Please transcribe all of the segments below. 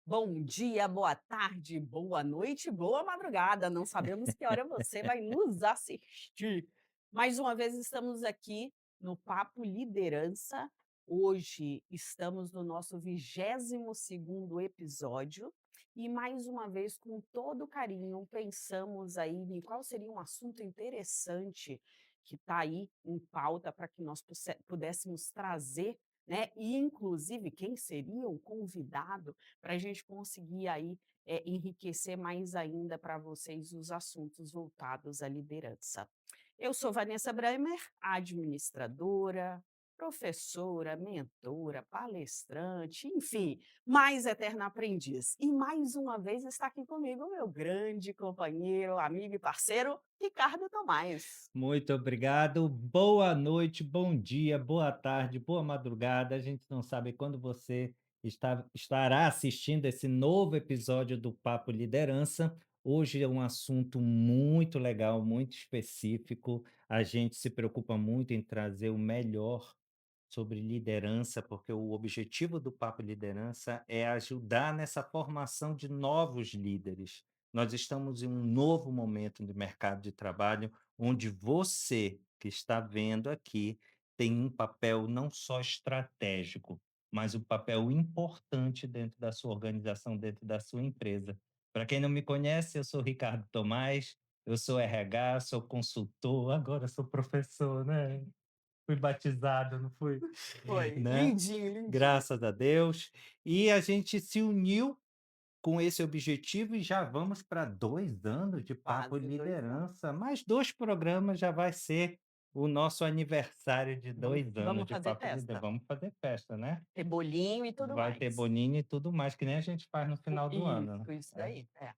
Bom dia, boa tarde, boa noite, boa madrugada. Não sabemos que hora você vai nos assistir. Mais uma vez estamos aqui no Papo Liderança. Hoje estamos no nosso 22º episódio e mais uma vez com todo carinho pensamos aí em qual seria um assunto interessante que está aí em pauta para que nós pudéssemos trazer, né? E inclusive quem seria o convidado para a gente conseguir aí, enriquecer mais ainda para vocês os assuntos voltados à liderança. Eu sou Vanessa Bramer, administradora, professora, mentora, palestrante, enfim, mais eterna aprendiz. E mais uma vez está aqui comigo o meu grande companheiro, amigo e parceiro, Ricardo Tomás. Muito obrigado. Boa noite, bom dia, boa tarde, boa madrugada. A gente não sabe quando você estará assistindo esse novo episódio do Papo Liderança. Hoje é um assunto muito legal, muito específico. A gente se preocupa muito em trazer o melhor sobre liderança, porque o objetivo do Papo Liderança é ajudar nessa formação de novos líderes. Nós estamos em um novo momento do mercado de trabalho, onde você que está vendo aqui tem um papel não só estratégico, mas um papel importante dentro da sua organização, dentro da sua empresa. Para quem não me conhece, eu sou Ricardo Tomás, eu sou RH, sou consultor, agora sou professor, né? Fui batizado, não fui? Foi, Né? lindinho, lindinho. Graças a Deus. E a gente se uniu com esse objetivo e já vamos para 2 anos de Papo Quase 2 anos. Liderança. Mais 2 programas já vai ser o nosso aniversário de Vamos 2 anos vamos de fazer Papo Liderança. festa. Vamos fazer festa, né? Ter bolinho e tudo Vai ter mais. boninho e tudo mais, que nem a gente faz no O final do ano, né? isso É. daí, é.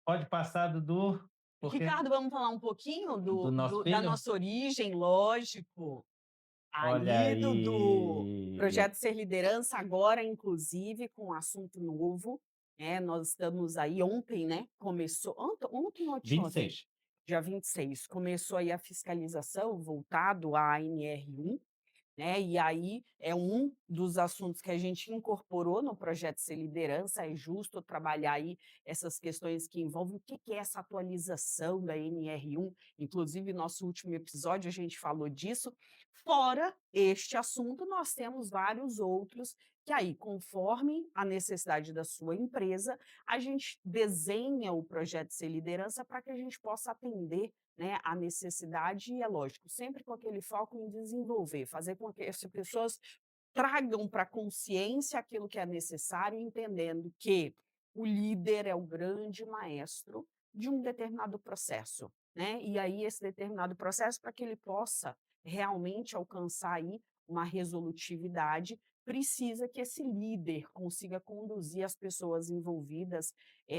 Pode passar, Dudu, porque Ricardo, vamos falar um pouquinho do nosso da filho? nossa origem, lógico. Olha Aí do aí, projeto Ser Liderança, agora inclusive com um assunto novo, nós estamos aí ontem, né, começou ontem ou anteontem, 26. dia 26, começou aí a fiscalização voltado à ANR1, né? E aí é um dos assuntos que a gente incorporou no projeto Ser Liderança, é justo trabalhar aí essas questões que envolvem o que que é essa atualização da NR1, inclusive nosso último episódio a gente falou disso. Fora este assunto, nós temos vários outros que aí, conforme a necessidade da sua empresa, a gente desenha o projeto Ser Liderança para que a gente possa atender, né, a necessidade e é lógico, sempre com aquele foco em desenvolver, fazer com que as pessoas tragam para a consciência aquilo que é necessário, entendendo que o líder é o grande maestro de um determinado processo, né? E aí esse determinado processo, para que ele possa realmente alcançar aí uma resolutividade, precisa que esse líder consiga conduzir as pessoas envolvidas,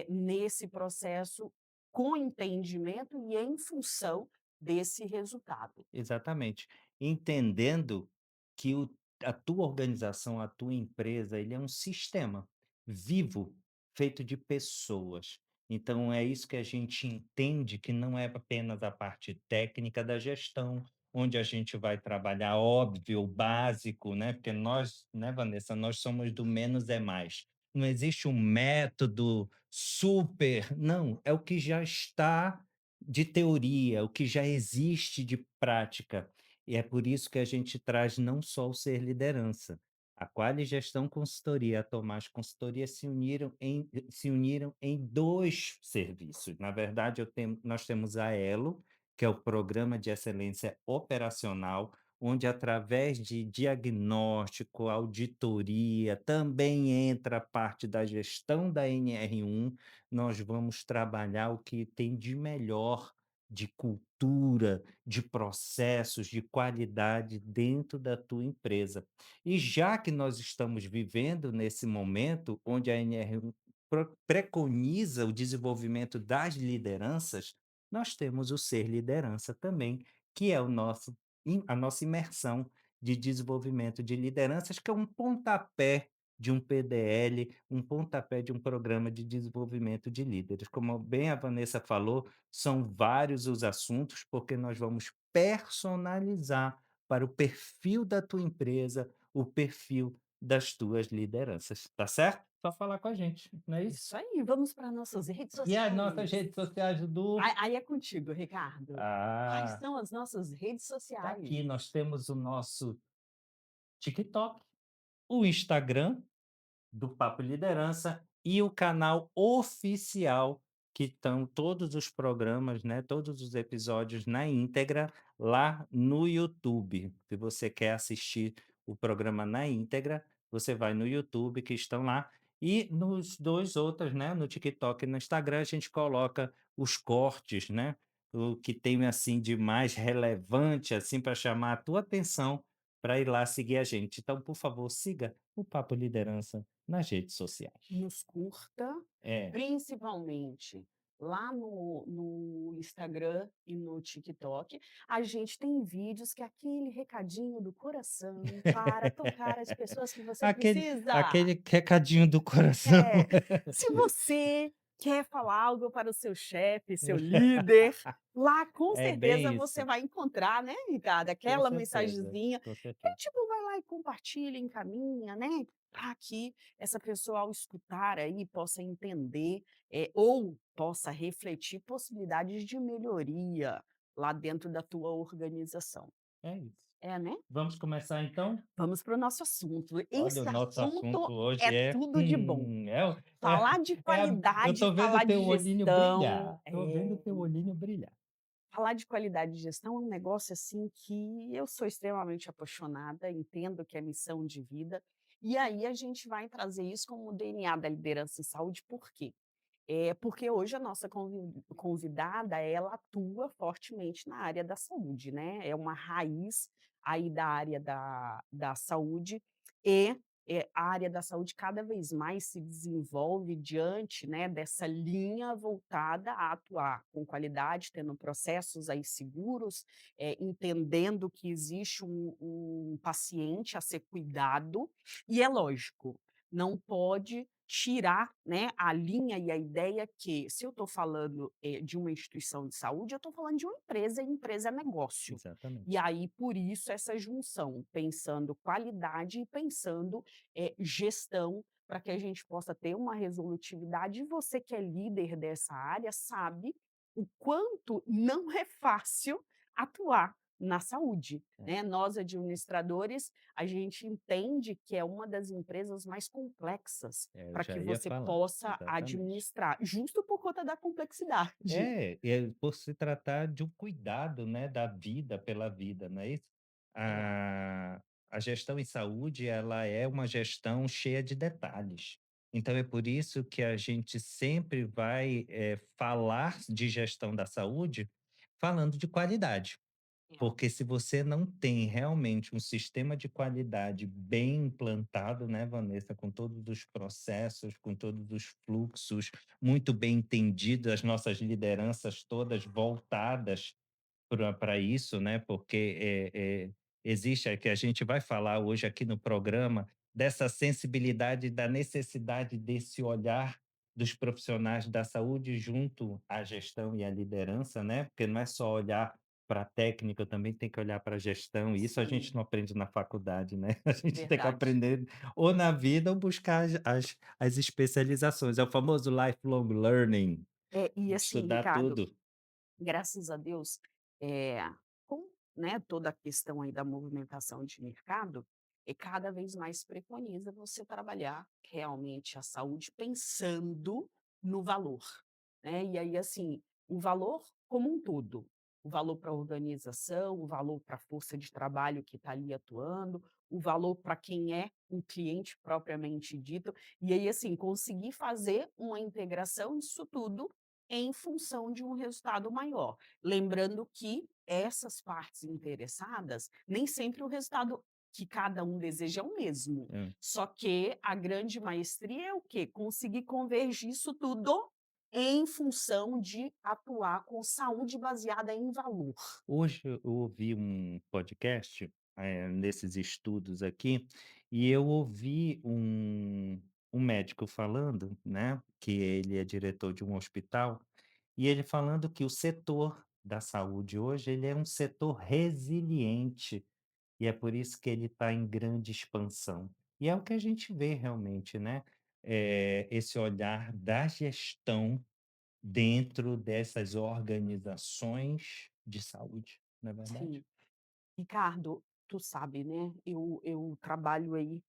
nesse processo com entendimento e em função desse resultado. exatamente. Entendendo que a tua organização, a tua empresa, ele é um sistema vivo, feito de pessoas. Então é isso que a gente entende que não é apenas a parte técnica da gestão, onde a gente vai trabalhar, óbvio, o básico, né? Porque nós, né, Vanessa, nós somos do menos é mais. Não existe um método super, não, é o que já está de teoria, o que já existe de prática. E é por isso que a gente traz não só o Ser Liderança. A Quali Gestão Consultoria, a Tomás Consultoria se uniram em 2 serviços. Na verdade, nós temos a Elo, que é o Programa de Excelência Operacional, onde através de diagnóstico, auditoria, também entra a parte da gestão da NR1, nós vamos trabalhar o que tem de melhor de cultura, de processos, de qualidade dentro da tua empresa. E já que nós estamos vivendo nesse momento onde a NR1 preconiza o desenvolvimento das lideranças, nós temos o Ser Liderança também, que é a nossa imersão de desenvolvimento de lideranças, que é um pontapé de um PDL, um pontapé de um programa de desenvolvimento de líderes. Como bem a Vanessa falou, são vários os assuntos, porque nós vamos personalizar para o perfil da tua empresa, o perfil das tuas lideranças, tá certo? só falar com a gente, não é isso? Isso aí, vamos para nossas redes E as nossas sociais. redes sociais do Aí é contigo, Ricardo. Quais ah, são as nossas redes tá sociais? aqui, nós temos o nosso TikTok, o Instagram do Papo Liderança e o canal oficial, que estão todos os programas, né, todos os episódios na íntegra lá no YouTube. Se você quer assistir o programa na íntegra, você vai no YouTube que estão lá. E nos 2 outros, né, no TikTok e no Instagram, a gente coloca os cortes, né, o que tem, assim, de mais relevante, assim, para chamar a tua atenção, para ir lá seguir a gente. Então, por favor, siga o Papo Liderança nas redes sociais. Nos curta, É. principalmente lá no Instagram e no TikTok. A gente tem vídeos que é aquele recadinho do coração para tocar as pessoas que você Aquele precisa. aquele recadinho do coração. É, se você quer falar algo para o seu chefe, seu líder, lá com É certeza bem você isso, vai encontrar, né, Ricardo, com aquela certeza, mensagenzinha com que certeza. tipo vai lá e compartilha, encaminha, né, para que essa pessoa ao escutar aí possa entender, ou possa refletir possibilidades de melhoria lá dentro da tua organização. É isso. É, né? Vamos começar então? Vamos para o nosso assunto. Olha, o Esse nosso assunto assunto hoje é tudo de bom. Falar de eu qualidade, tô vendo falar de teu olhinho gestão, brilhar, tô vendo teu olhinho brilhar. falar de qualidade de gestão é um negócio, assim, que eu sou extremamente apaixonada, entendo que é missão de vida, e aí a gente vai trazer isso como o DNA da liderança em saúde, por quê? Porque hoje a nossa convidada, ela atua fortemente na área da saúde, né, é uma raiz aí da área da saúde e, a área da saúde cada vez mais se desenvolve diante, né, dessa linha voltada a atuar com qualidade, tendo processos aí seguros, entendendo que existe um paciente a ser cuidado, e é lógico, não pode tirar, né, a linha e a ideia que se eu estou falando, de uma instituição de saúde, eu estou falando de uma empresa, e empresa é negócio. E Exatamente. aí, por isso, essa junção, pensando qualidade e pensando, gestão, para que a gente possa ter uma resolutividade. E você que é líder dessa área sabe o quanto não é fácil atuar na saúde, É, né. Nós administradores, a gente entende que é uma das empresas mais complexas eu para já que ia você falar, possa exatamente. administrar, justo por conta da complexidade. Por se tratar de um cuidado, né, da vida pela vida, não é isso? É, A gestão em saúde, ela é uma gestão cheia de detalhes. Então é por isso que a gente sempre vai, falar de gestão da saúde, falando de qualidade. é, Porque se você não tem realmente um sistema de qualidade bem implantado, né, Vanessa, com todos os processos, com todos os fluxos muito bem entendido, as nossas lideranças todas voltadas para isso, né, porque, existe que a gente vai falar hoje aqui no programa, dessa sensibilidade, da necessidade desse olhar dos profissionais da saúde junto à gestão e à liderança, né, porque não é só olhar para a técnica, também tem que olhar para a gestão, e isso a gente sim, não aprende na faculdade, né, a gente tem que verdade. aprender ou na vida ou buscar as especializações, é o famoso lifelong learning, E assim, estudar Ricardo, tudo. graças a Deus, eh, com, né, toda a questão aí da movimentação de mercado, cada vez mais preconiza você trabalhar realmente a saúde pensando no valor, né. E aí, assim, o valor como um todo, o valor para a organização, o valor para a força de trabalho que está ali atuando, o valor para quem é um cliente propriamente dito, e aí, assim, conseguir fazer uma integração disso tudo em função de um resultado maior. Lembrando que essas partes interessadas, nem sempre o resultado que cada um deseja é o mesmo. Hã. Só que a grande maestria é o quê? Conseguir convergir isso tudo em função de atuar com saúde baseada em valor. Hoje eu ouvi um podcast, nesses estudos aqui, e eu ouvi um médico falando, né, que ele é diretor de um hospital, e ele falando que o setor da saúde hoje, ele é um setor resiliente, e é por isso que ele está em grande expansão. E é o que a gente vê realmente, né. esse olhar da gestão dentro dessas organizações de saúde, não é verdade? Sim. Ricardo, tu sabe, né, eu trabalho aí,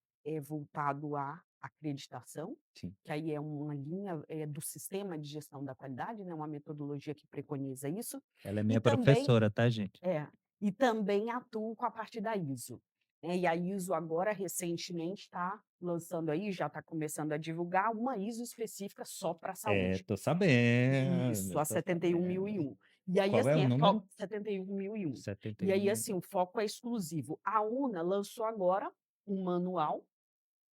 voltado à acreditação, Sim. que aí é uma linha, do sistema de gestão da qualidade, né, uma metodologia que preconiza isso, Ela é e minha também professora, tá, gente? é, e também atuo com a parte da ISO, né, e a ISO agora recentemente está lançando aí, já está começando a divulgar uma ISO específica só pra É, saúde. tô sabendo, Isso, a tô 71001. sabendo. E um. E aí, Qual é assim, o é número? foco 71001. E aí, 71. assim, o foco é exclusivo. A UNA lançou agora um manual,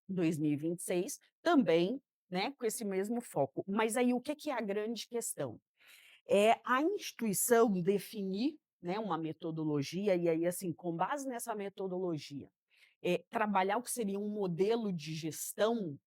2026, também, né, com esse mesmo foco. Mas aí o que que é a grande questão? É a instituição definir, né, uma metodologia e aí, assim, com base nessa metodologia, trabalhar o que seria um modelo de gestão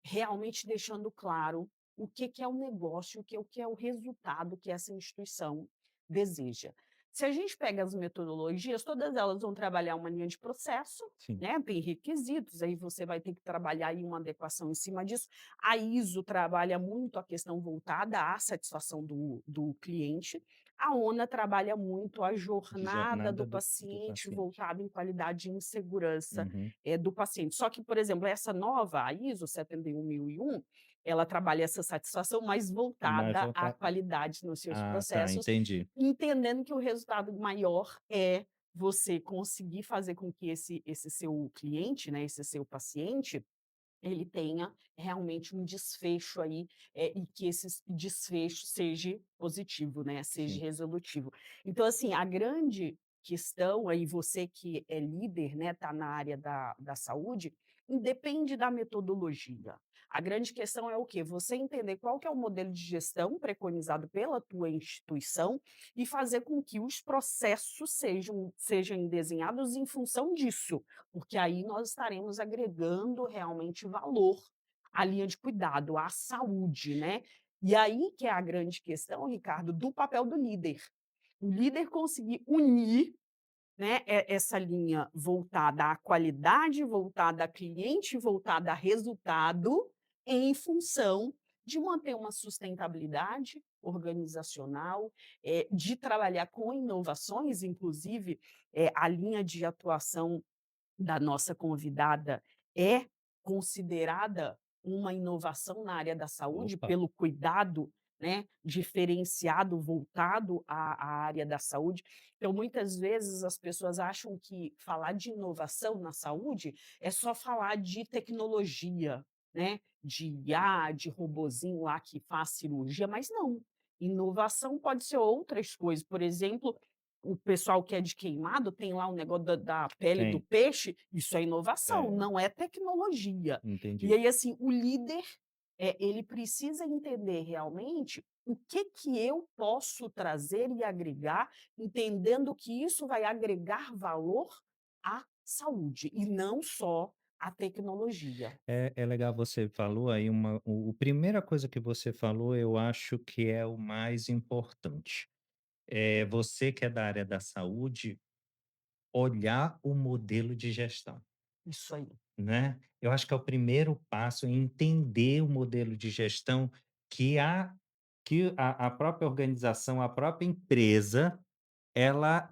realmente deixando claro o que que é o negócio, o que é o resultado que essa instituição deseja. Se a gente pega as metodologias, todas elas vão trabalhar uma linha de processo, Sim, né, tem requisitos, aí você vai ter que trabalhar aí uma adequação em cima disso. A ISO trabalha muito a questão voltada à satisfação do cliente, a ONA trabalha muito a de jornada jornada do do paciente paciente. voltada em qualidade e em segurança Uhum. do paciente. Só que, por exemplo, essa nova, a ISO 71001, ela trabalha essa satisfação mais Mais voltada à voltado. qualidade nos seus Ah, tá, processos, entendi. entendendo que o resultado maior é você conseguir fazer com que esse seu cliente, né, esse seu paciente, ele tenha realmente um desfecho aí, e que esse desfecho seja positivo, né, seja Sim, resolutivo. Então, assim, a grande questão aí, você que é líder, né, está na área da saúde, independe da metodologia. A grande questão é o quê? Você entender qual que é o modelo de gestão preconizado pela tua instituição e fazer com que os processos sejam desenhados em função disso. Porque aí nós estaremos agregando realmente valor à linha de cuidado, à saúde, né. E aí que é a grande questão, Ricardo, do papel do líder. O líder conseguir unir, né, essa linha voltada à qualidade, voltada a cliente, voltada a resultado, em função de manter uma sustentabilidade organizacional, de trabalhar com inovações, inclusive, a linha de atuação da nossa convidada é considerada uma inovação na área da saúde opa, pelo cuidado, né, diferenciado voltado à área da saúde. Então, muitas vezes as pessoas acham que falar de inovação na saúde é só falar de tecnologia, né, de IA, de robozinho lá que faz cirurgia, mas não. Inovação pode ser outras coisas, por exemplo, o pessoal que é de Queimado tem lá o negócio da pele do tem. peixe, isso é inovação, É, não é tecnologia. E entendi. aí, assim, o líder, ele precisa entender realmente o que que eu posso trazer e agregar, entendendo que isso vai agregar valor à saúde e não só à tecnologia. É legal, você falou aí o primeira coisa que você falou, eu acho que é o mais importante. É você que é da área da saúde, olhar o modelo de gestão, Isso aí, né. Eu acho que é o primeiro passo em entender o modelo de gestão que a própria organização, a própria empresa, ela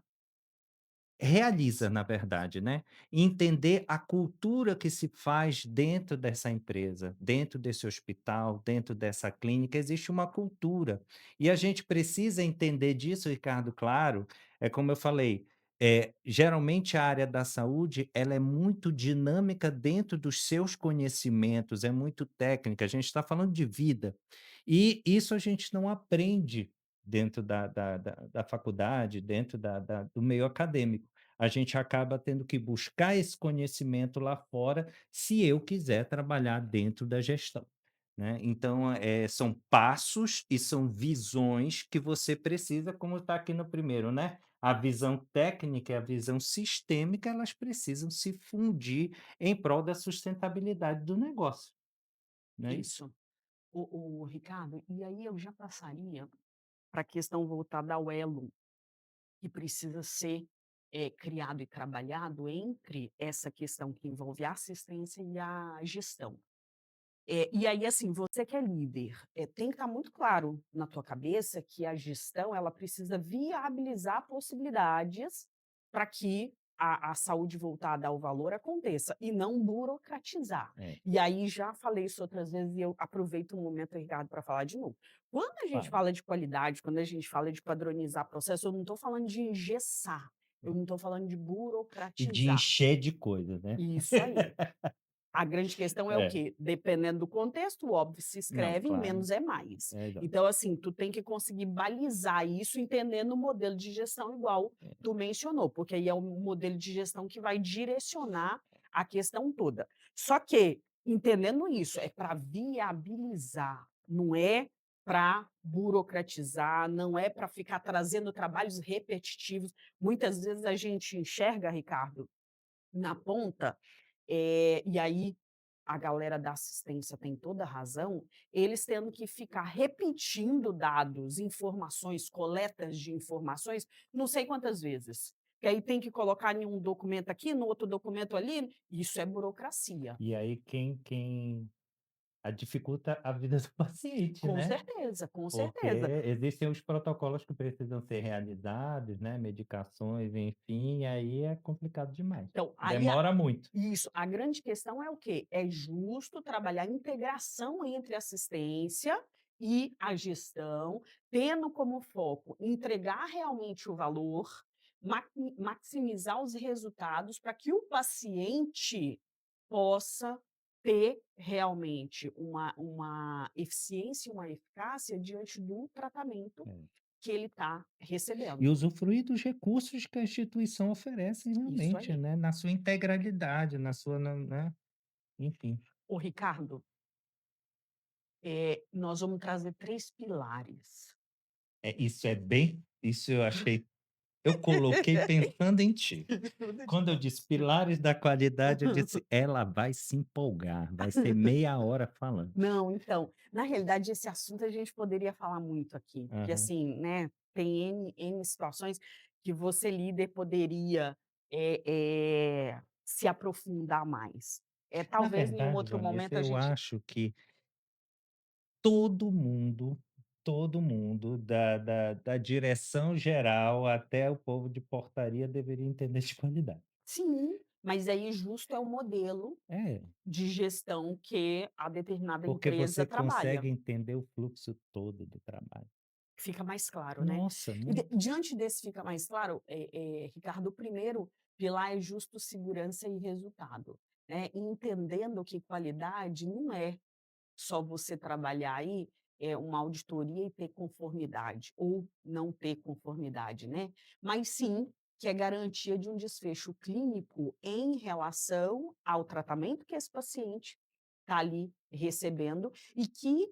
realiza, na verdade, né. Entender a cultura que se faz dentro dessa empresa, dentro desse hospital, dentro dessa clínica, existe uma cultura. E a gente precisa entender disso, Ricardo, claro, é como eu falei, geralmente a área da saúde, ela é muito dinâmica dentro dos seus conhecimentos, é muito técnica, a gente está falando de vida. E isso a gente não aprende dentro da faculdade, dentro do meio acadêmico. A gente acaba tendo que buscar esse conhecimento lá fora, se eu quiser trabalhar dentro da gestão, né. Então, são passos e são visões que você precisa, como está aqui no primeiro, né, a visão técnica e a visão sistêmica, elas precisam se fundir em prol da sustentabilidade do negócio, não é isso? isso. O Ricardo, e aí eu já passaria para a questão voltada ao elo que precisa ser, criado e trabalhado entre essa questão que envolve a assistência e a gestão. E aí, assim, você que é líder, tem que estar muito claro na tua cabeça que a gestão, ela precisa viabilizar possibilidades para que a saúde voltada ao valor aconteça, e não burocratizar. É, E aí, já falei isso outras vezes e eu aproveito o momento, Ricardo, para falar de novo. Quando a gente fala. fala de qualidade, quando a gente fala de padronizar processo, eu não estou falando de engessar, eu não estou falando de E de burocratizar. encher de coisa, né. Isso aí. A grande questão é o É. quê? Dependendo do contexto, óbvio, se Não, escreve, claro. menos é mais. É, exato. Então, assim, tu tem que conseguir balizar isso entendendo o modelo de gestão igual tu mencionou, porque aí é o modelo de gestão que vai direcionar a questão toda. Só que, entendendo isso, é para viabilizar, não é para burocratizar, não é para ficar trazendo trabalhos repetitivos. Muitas vezes a gente enxerga, Ricardo, na ponta, e aí a galera da assistência tem toda a razão, eles tendo que ficar repetindo dados, informações, coletas de informações, não sei quantas vezes. Que aí tem que colocar em um documento aqui, no outro documento ali, isso é burocracia. E aí dificulta a vida do paciente, Com né. certeza, com Porque certeza. existem os protocolos que precisam ser realizados, né, medicações, enfim, e aí é complicado demais. Então, aí Demora muito. isso, a grande questão é o quê? É justo trabalhar a integração entre assistência e a gestão, tendo como foco entregar realmente o valor, maximizar os resultados para que o paciente possa ter realmente uma eficiência e uma eficácia diante do tratamento É. que ele está E recebendo. usufruir dos recursos que a instituição oferece Isso realmente, aí. né, na sua integralidade, na sua né, enfim. Ô Ricardo, nós vamos trazer 3 pilares. Isso eu achei eu coloquei pensando em ti. Tudo de Quando eu bom. disse pilares da qualidade, eu disse: "Ela vai se empolgar, vai ser meia hora falando". Não, então, na realidade esse assunto a gente poderia falar muito aqui, porque Aham. assim, né, tem N situações que você líder poderia, se aprofundar mais. Na Talvez em um verdade, outro Vanessa, momento a eu gente acho que todo mundo, todo mundo, da direção geral até o povo de portaria deveria entender de qualidade. sim, mas aí justo é o modelo É, de gestão que a determinada porque empresa você trabalha. consegue entender o fluxo todo do trabalho. Fica mais claro, né. Nossa, E muito. diante desse fica mais claro, Ricardo, o primeiro pilar é justo segurança e resultado, né, e entendendo que qualidade não é só você trabalhar aí, uma auditoria e ter conformidade, ou não ter conformidade, né, mas sim que é garantia de um desfecho clínico em relação ao tratamento que esse paciente está ali recebendo e que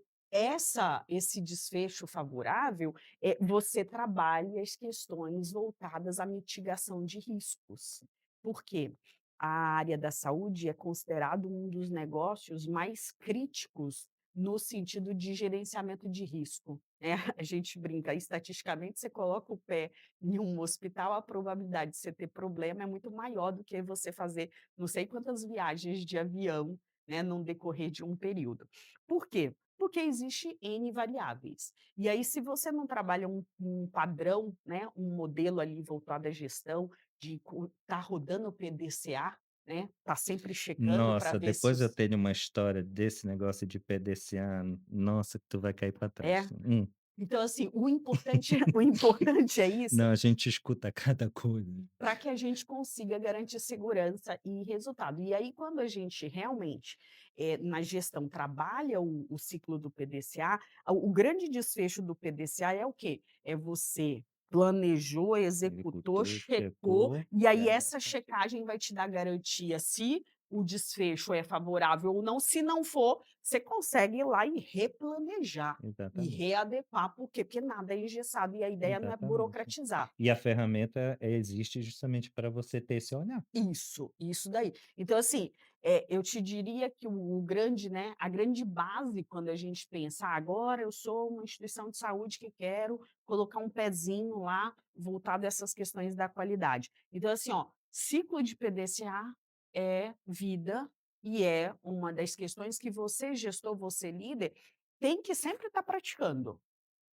esse desfecho favorável, você trabalhe as questões voltadas à mitigação de riscos. Por quê? A área da saúde é considerado um dos negócios mais críticos no sentido de gerenciamento de risco, né. A gente brinca, estatisticamente, você coloca o pé em um hospital, a probabilidade de você ter problema é muito maior do que você fazer não sei quantas viagens de avião, né, num decorrer de um período. Por quê? Porque existe N variáveis. E aí, se você não trabalha um padrão, né, um modelo ali voltado à gestão, de tá rodando o PDCA, né, tá sempre checando para Nossa, ver se depois eu os tenho uma história desse negócio de PDCA, nossa, que tu vai cair para trás. é. Então, assim, o importante o importante é isso, Não, a gente escuta cada coisa. para que a gente consiga garantir segurança e resultado. E aí, quando a gente realmente, na gestão, trabalha o ciclo do PDCA, o grande desfecho do PDCA é o quê? É você planejou, executou, Executou, checou, checou, e e aí agora essa tá checagem vai te dar garantia se o desfecho é favorável ou não. Se não for, você consegue ir lá e replanejar e exatamente, readequar, por quê? Porque nada é engessado e a ideia não é exatamente. burocratizar. E a ferramenta existe justamente para você ter esse olhar. Isso daí. Então, assim, eu te diria que o grande, né, a grande base quando a gente pensa: "Ah, agora eu sou uma instituição de saúde que quero colocar um pezinho lá voltado a essas questões da qualidade". Então, assim, ó, ciclo de PDCA é vida, E é uma das questões que você gestor, você líder, tem que sempre estar praticando.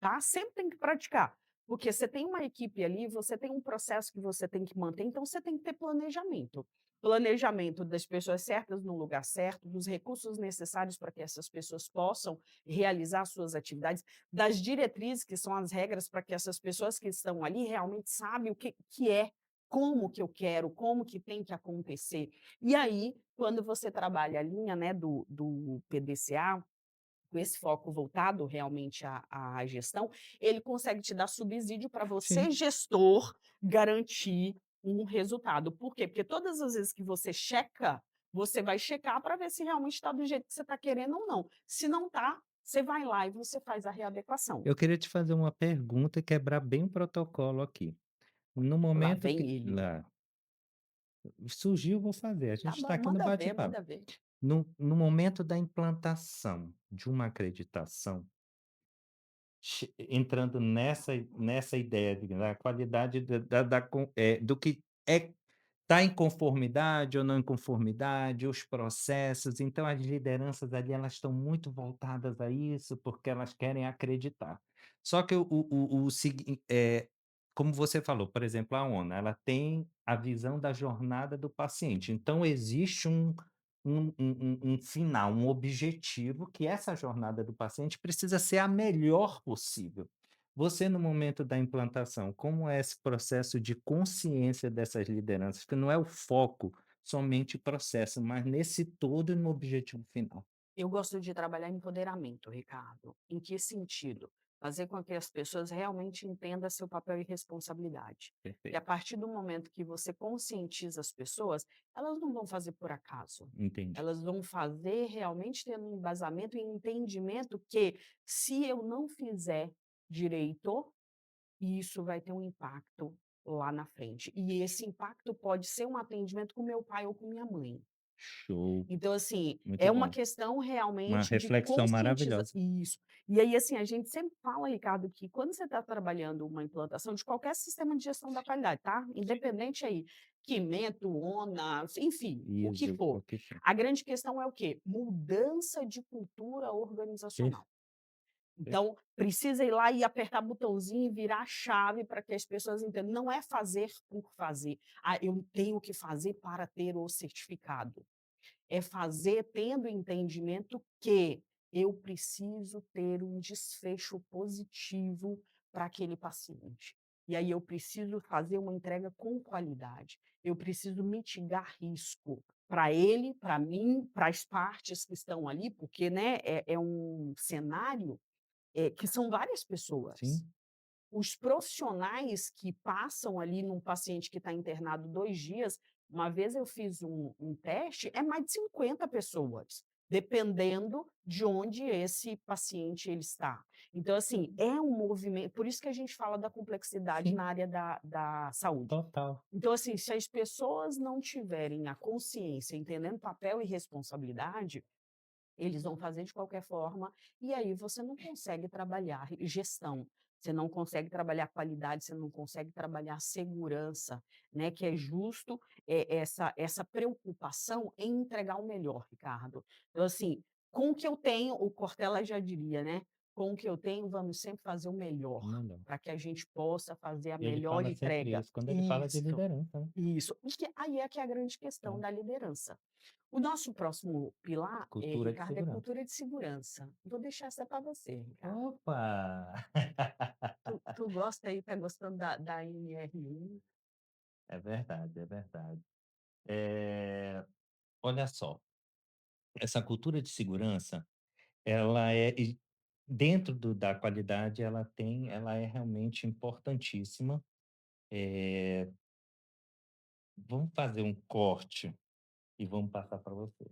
Tá? Sempre tem que praticar, porque você tem uma equipe ali, você tem um processo que você tem que manter, então você tem que ter planejamento. Planejamento das pessoas certas no lugar certo, dos recursos necessários para que essas pessoas possam realizar suas atividades, das diretrizes, que são as regras para que essas pessoas que estão ali realmente sabem o que é, como que eu quero, como que tem que acontecer. E aí, quando você trabalha a linha, né, do PDCA, com esse foco voltado realmente à gestão, ele consegue te dar subsídio para você, Sim. gestor, garantir um resultado. Por quê? Porque todas as vezes que você checa, você vai checar para ver se realmente está do jeito que você está querendo ou não. Se não está, você vai lá e você faz a readequação. Eu queria te fazer uma pergunta e quebrar bem o protocolo aqui. No Lá momento vem que ele. lá, surgiu, vou fazer, a Tá gente está bom, aqui no manda ver, bate-papo. manda ver. No momento da implantação de uma acreditação, entrando nessa ideia da qualidade do que é está em conformidade ou não em conformidade, os processos, então as lideranças ali elas estão muito voltadas a isso, porque elas querem acreditar. Só que como você falou, por exemplo, a ONU, ela tem a visão da jornada do paciente, então existe um final, um objetivo que essa jornada do paciente precisa ser a melhor possível. Você, no momento da implantação, como é esse processo de consciência dessas lideranças, que não é o foco somente o processo, mas nesse todo e no objetivo final? Eu gosto de trabalhar empoderamento, Ricardo. Em que sentido? Fazer com que as pessoas realmente entendam seu papel e responsabilidade. E a Perfeito, partir do momento que você conscientiza as pessoas, elas não vão fazer por acaso. entendi. Elas vão fazer realmente tendo um embasamento e entendimento que, se eu não fizer direito, isso vai ter um impacto lá na frente. E esse impacto pode ser um atendimento com meu pai ou com minha mãe. Show, Então, assim, muito é uma bom. questão Uma realmente de reflexão conscientiza maravilhosa. isso. E aí, assim, a gente sempre fala, Ricardo, que quando você está trabalhando uma implantação de qualquer sistema de gestão da qualidade, tá? Independente aí, Quimento, ONA, enfim, o que ISO, o for. que for. A grande questão é o quê? Mudança de cultura Per organizacional. per Então, precisa ir lá e apertar botãozinho e virar a chave para que as pessoas entendam. Não é fazer por fazer. Ah, eu tenho que fazer para ter o certificado. É fazer tendo o entendimento que eu preciso ter um desfecho positivo para aquele paciente. E aí eu preciso fazer uma entrega com qualidade. Eu preciso mitigar risco para ele, para mim, para as partes que estão ali, porque, né, é um cenário, que são várias pessoas. sim, Os profissionais que passam ali num paciente que está internado 2 dias, uma vez eu fiz um teste, é mais de 50 pessoas, dependendo de onde esse paciente ele está. Então, assim, é um movimento por isso que a gente fala da complexidade sim, na área da saúde. total. Então, assim, se as pessoas não tiverem a consciência, entendendo papel e responsabilidade, eles vão fazer de qualquer forma, e aí você não consegue trabalhar gestão, você não consegue trabalhar qualidade, você não consegue trabalhar segurança, né, que é justo, essa preocupação em entregar o melhor, Ricardo. Então, assim, com o que eu tenho, o Cortella já diria, né, com o que eu tenho, vamos sempre fazer o melhor, Melhor. para que a gente possa fazer a Ele melhor fala sempre entrega. isso, quando ele fala de Isso, liderança, né. isso. E que aí é que é a grande questão Então, da liderança. O nosso próximo pilar, cultura de Ricardo, é segurança. cultura de segurança. Vou deixar essa para você, Ricardo. Opa! Tu gosta aí, tá gostando da NR1? É verdade, é verdade. Olha só, essa cultura de segurança, ela é dentro da qualidade, ela é realmente importantíssima. Vamos fazer um corte e vamos passar para você.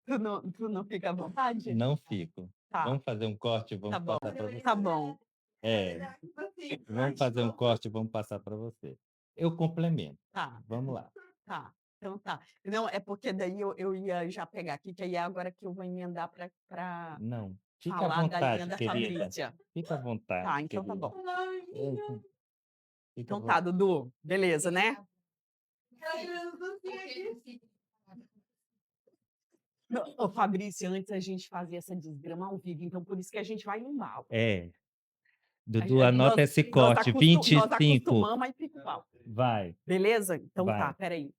Tu não fica à vontade? Não fico. Tá, Vamos fazer um corte e tá vamos bom, passar para você. tá bom. É, vamos fazer um corte e vamos passar para você. Eu complemento. Tá, Vamos lá. tá. Então tá. Não, é porque daí eu ia já pegar aqui, que aí é agora que eu vou emendar para Não, fica à falar da linha vontade, da querida. Fabrícia. Fica à Tá, vontade, então tá querida. bom. Eita, fica à Então tá, vontade. Dudu, beleza, né? Não, ô Fabrício, antes a gente fazia essa desgrama ao vivo, então por isso que a gente vai no embalo. É. Dudu, A anota nós esse nós corte, acostu vinte e nós cinco. acostumamos, aí fica o pau. Vai, Beleza? Então tá, vai. espera aí.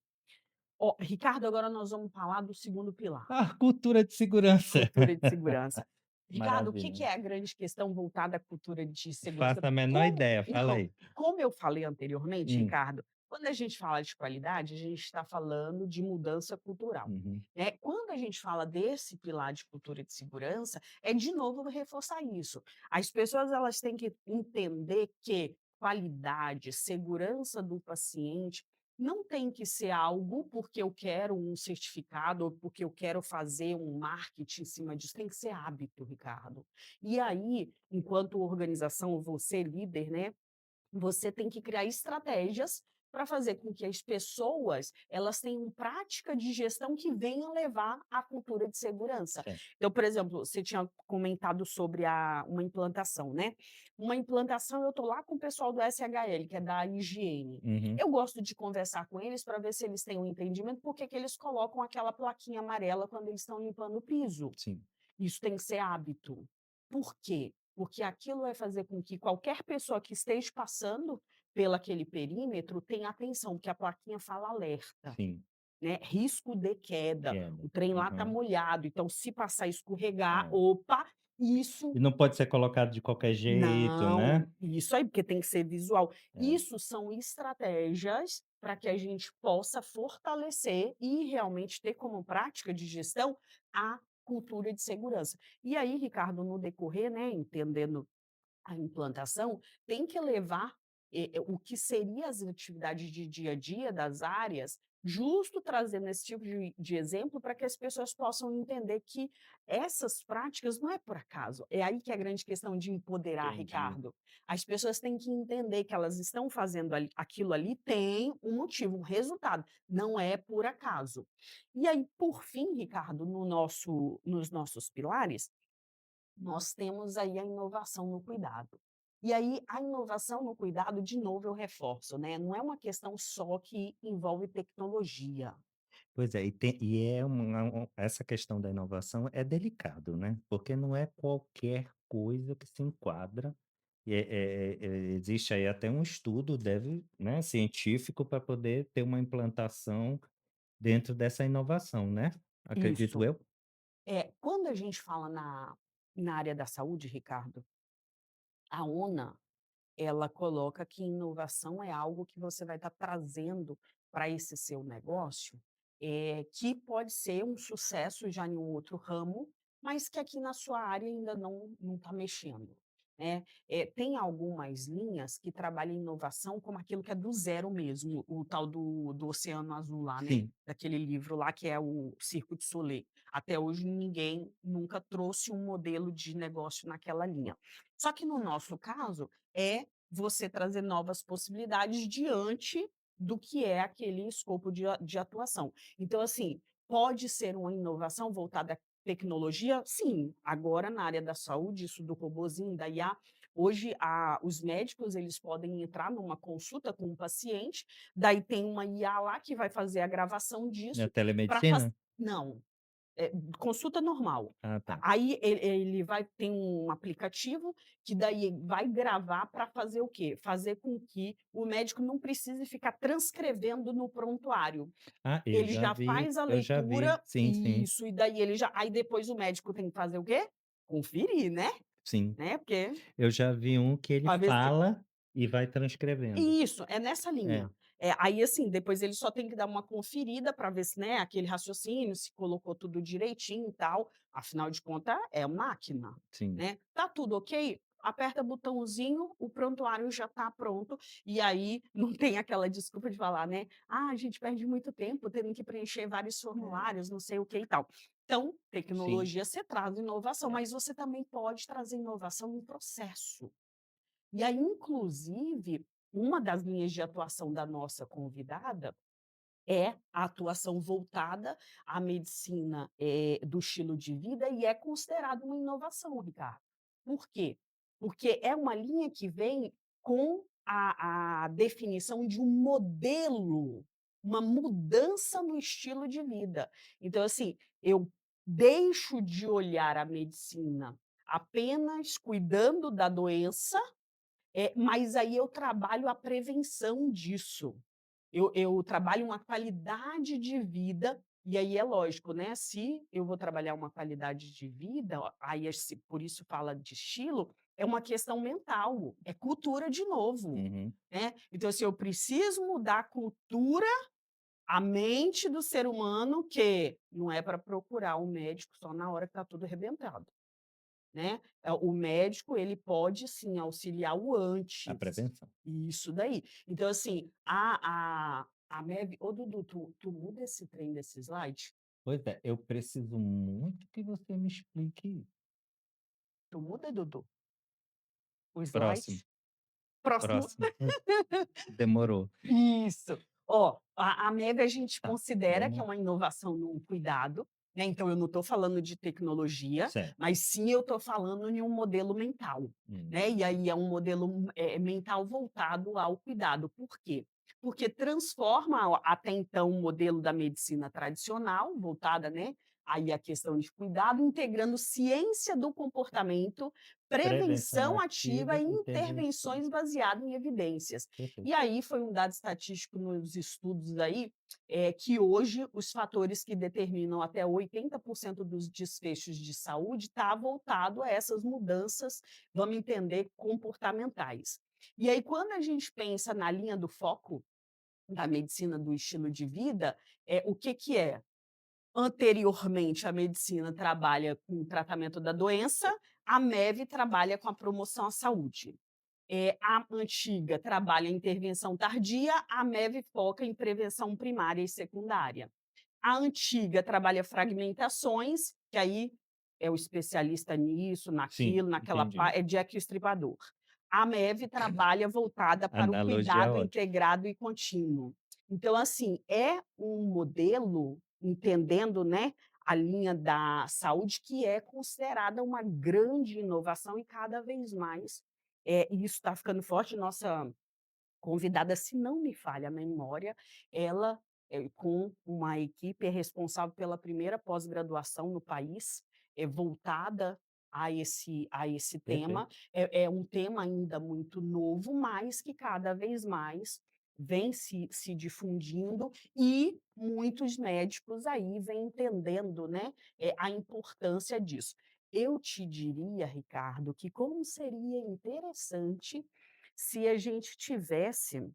Ó, Ricardo, agora nós vamos falar do segundo pilar, Ah, cultura de segurança. cultura de segurança. Ricardo, o que que Maravilha. é a grande questão voltada à cultura de segurança? Faço a menor Como ideia, fala não, aí. como eu falei anteriormente, Hum, Ricardo, quando a gente fala de qualidade, a gente está falando de mudança cultural, uhum, né. Quando a gente fala desse pilar de cultura de segurança, é de novo reforçar isso. As pessoas elas têm que entender que qualidade, segurança do paciente não tem que ser algo porque eu quero um certificado ou porque eu quero fazer um marketing em cima disso, tem que ser hábito, Ricardo. E aí, enquanto organização, você líder, né, você tem que criar estratégias para fazer com que as pessoas, elas tenham prática de gestão que venham levar à cultura de segurança. certo. Então, por exemplo, você tinha comentado sobre uma implantação, né. Uma implantação, eu estou lá com o pessoal do SHL, que é da higiene. Uhum, Eu gosto de conversar com eles para ver se eles têm um entendimento, por que que eles colocam aquela plaquinha amarela quando eles estão limpando o piso. sim, Isso tem que ser hábito. Por quê? Porque aquilo vai fazer com que qualquer pessoa que esteja passando pelaquele perímetro tenha atenção, porque a plaquinha fala alerta, sim, né, risco de queda, queda. o trem lá está Aham, molhado, então se passar e escorregar, é. opa, isso E não pode ser colocado de qualquer jeito, não, né. isso aí, porque tem que ser visual. É, Isso são estratégias para que a gente possa fortalecer e realmente ter como prática de gestão a cultura de segurança. E aí, Ricardo, no decorrer, né, entendendo a implantação, tem que levar, o que seria as atividades de dia a dia das áreas, justo trazendo esse tipo de exemplo para que as pessoas possam entender que essas práticas não é por acaso, é aí que é a grande questão de empoderar, entendi. Ricardo. As pessoas têm que entender que elas estão fazendo ali aquilo ali tem um motivo, um resultado, não é por acaso. E aí, por fim, Ricardo, nos nossos pilares, nós temos aí a inovação no cuidado. E aí, a inovação no cuidado, de novo eu reforço, né, não é uma questão só que envolve tecnologia. Pois é, e é essa questão da inovação é delicado, né, porque não é qualquer coisa que se enquadra, e existe aí até um estudo né, científico para poder ter uma implantação dentro dessa inovação, né, acredito Isso. eu. Quando a gente fala na área da saúde, Ricardo, a ONA, ela coloca que inovação é algo que você vai estar trazendo para esse seu negócio, que pode ser um sucesso já em um outro ramo, mas que aqui na sua área ainda não está mexendo, né. Tem algumas linhas que trabalham inovação como aquilo que é do zero mesmo, o tal do Oceano Azul lá, né, Sim, daquele livro lá que é o Circo de Soleil. Até hoje ninguém nunca trouxe um modelo de negócio naquela linha. Só que no nosso caso, é você trazer novas possibilidades diante do que é aquele escopo de atuação. Então, assim, pode ser uma inovação voltada à tecnologia? Sim, agora na área da saúde, isso do robozinho, da IA, hoje os médicos eles podem entrar numa consulta com um paciente, daí tem uma IA lá que vai fazer a gravação na disso para telemedicina? não, consulta normal. Ah, tá. Aí ele vai ter um aplicativo que daí vai gravar para fazer o quê? Fazer com que o médico não precise ficar transcrevendo no prontuário. Ah, Ele já faz a eu já vi, leitura sim, sim, isso, e daí aí depois o médico tem que fazer o quê? Conferir, sim. né, porque Eu já vi um que ele para ver se fala e vai transcrevendo. isso, é nessa É, linha. Aí, assim, depois ele só tem que dar uma conferida para ver se, né, aquele raciocínio, se colocou tudo direitinho e tal, afinal de contas é máquina, sim. né. Tá tudo ok? Aperta botãozinho, o prontuário já está pronto, e aí não tem aquela desculpa de falar, né: "Ah, a gente perde muito tempo tendo que preencher vários formulários, não sei o que e tal". Então, Sim, tecnologia você traz inovação, é. mas você também pode trazer inovação no processo. E aí, inclusive, uma das linhas de atuação da nossa convidada é a atuação voltada à medicina, do estilo de vida e é considerada uma inovação, Ricardo. Por quê? Porque é uma linha que vem com a definição de um modelo uma mudança no estilo de vida. Então, assim, eu deixo de olhar a medicina apenas cuidando da doença, mas aí eu trabalho a prevenção disso. Eu trabalho uma qualidade de vida, e aí é lógico, né, se eu vou trabalhar uma qualidade de vida, ó, aí por isso fala de estilo, é uma questão mental, é cultura de novo, Uhum. né. Então, assim, eu preciso mudar a cultura, a mente do ser humano, que não é para procurar um médico só na hora que está tudo arrebentado. Né, o médico ele pode sim auxiliar o A antes, prevenção. isso daí. Então assim, a MEV ô Dudu, tu muda esse trem desse slide? Pois é, eu preciso muito que você me explique isso. Tu muda, Dudu, o Próximo, slide? Próximo. próximo. Demorou. Isso. Ó, a MEV a gente Tá, considera que é vamos uma inovação no cuidado, né, então eu não estou falando de tecnologia, certo. mas sim eu estou falando em um modelo mental, né, Hum, e aí é um modelo, mental voltado ao cuidado. Por quê? Porque transforma até então o modelo da medicina tradicional, voltada, né, aí a questão de cuidado, integrando ciência do comportamento, prevenção prevenção ativa ativa, e intervenção. intervenções baseadas em evidências. Perfeito. E aí foi um dado estatístico nos estudos aí, que hoje os fatores que determinam até 80% dos desfechos de saúde está voltado a essas mudanças, vamos entender, comportamentais. E aí quando a gente pensa na linha do foco da medicina do estilo de vida, o que que é? Anteriormente, a medicina trabalha com o tratamento da doença, a MEV trabalha com a promoção à saúde. A antiga trabalha em intervenção tardia, a MEV foca em prevenção primária e secundária. A antiga trabalha fragmentações, que aí é o especialista nisso, Sim, naquilo, naquela entendi. é Jack o Estripador. A MEV trabalha voltada para o Analogia cuidado ótima. integrado e contínuo. Então, assim, é um modelo, entendendo, né, a linha da saúde, que é considerada uma grande inovação e cada vez mais, e isso está ficando forte. Nossa convidada, se não me falha a memória, ela, com uma equipe, é responsável pela primeira pós-graduação no país, voltada a esse tema. Perfeito. É um tema ainda muito novo, mas que cada vez mais vem se difundindo, e muitos médicos aí vêm entendendo, né, a importância disso. Eu te diria, Ricardo, que como seria interessante se a gente tivesse,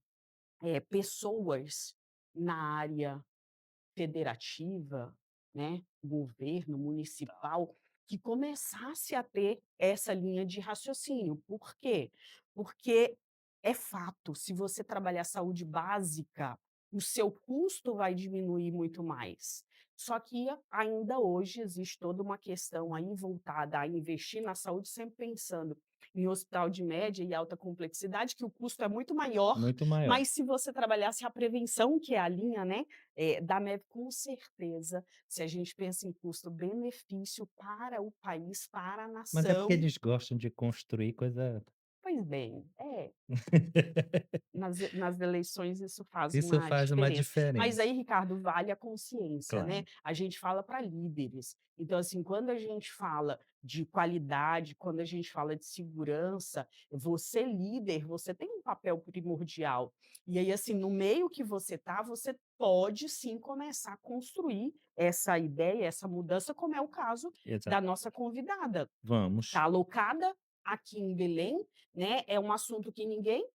pessoas na área federativa, né, governo municipal, que começasse a ter essa linha de raciocínio. Por quê? Porque é fato, se você trabalhar saúde básica, o seu custo vai diminuir muito mais. Só que ainda hoje existe toda uma questão aí voltada a investir na saúde, sempre pensando em hospital de média e alta complexidade, que o custo é muito maior, Muito maior. mas se você trabalhasse a prevenção, que é a linha, né, da MEV, com certeza, se a gente pensa em custo-benefício para o país, para a Mas é porque nação. eles gostam de construir coisa. Pois bem, nas eleições isso faz Isso uma faz uma diferença. Mas diferença. aí, Ricardo, vale a consciência, né. Claro, A gente fala para líderes. Então, assim, quando a gente fala de qualidade, quando a gente fala de segurança, você líder, você tem um papel primordial. E aí, assim, no meio que você pode sim começar a construir essa ideia, essa mudança, como é o caso exato. da nossa convidada. Está Vamos. alocada aqui em Belém, né, é um assunto que ninguém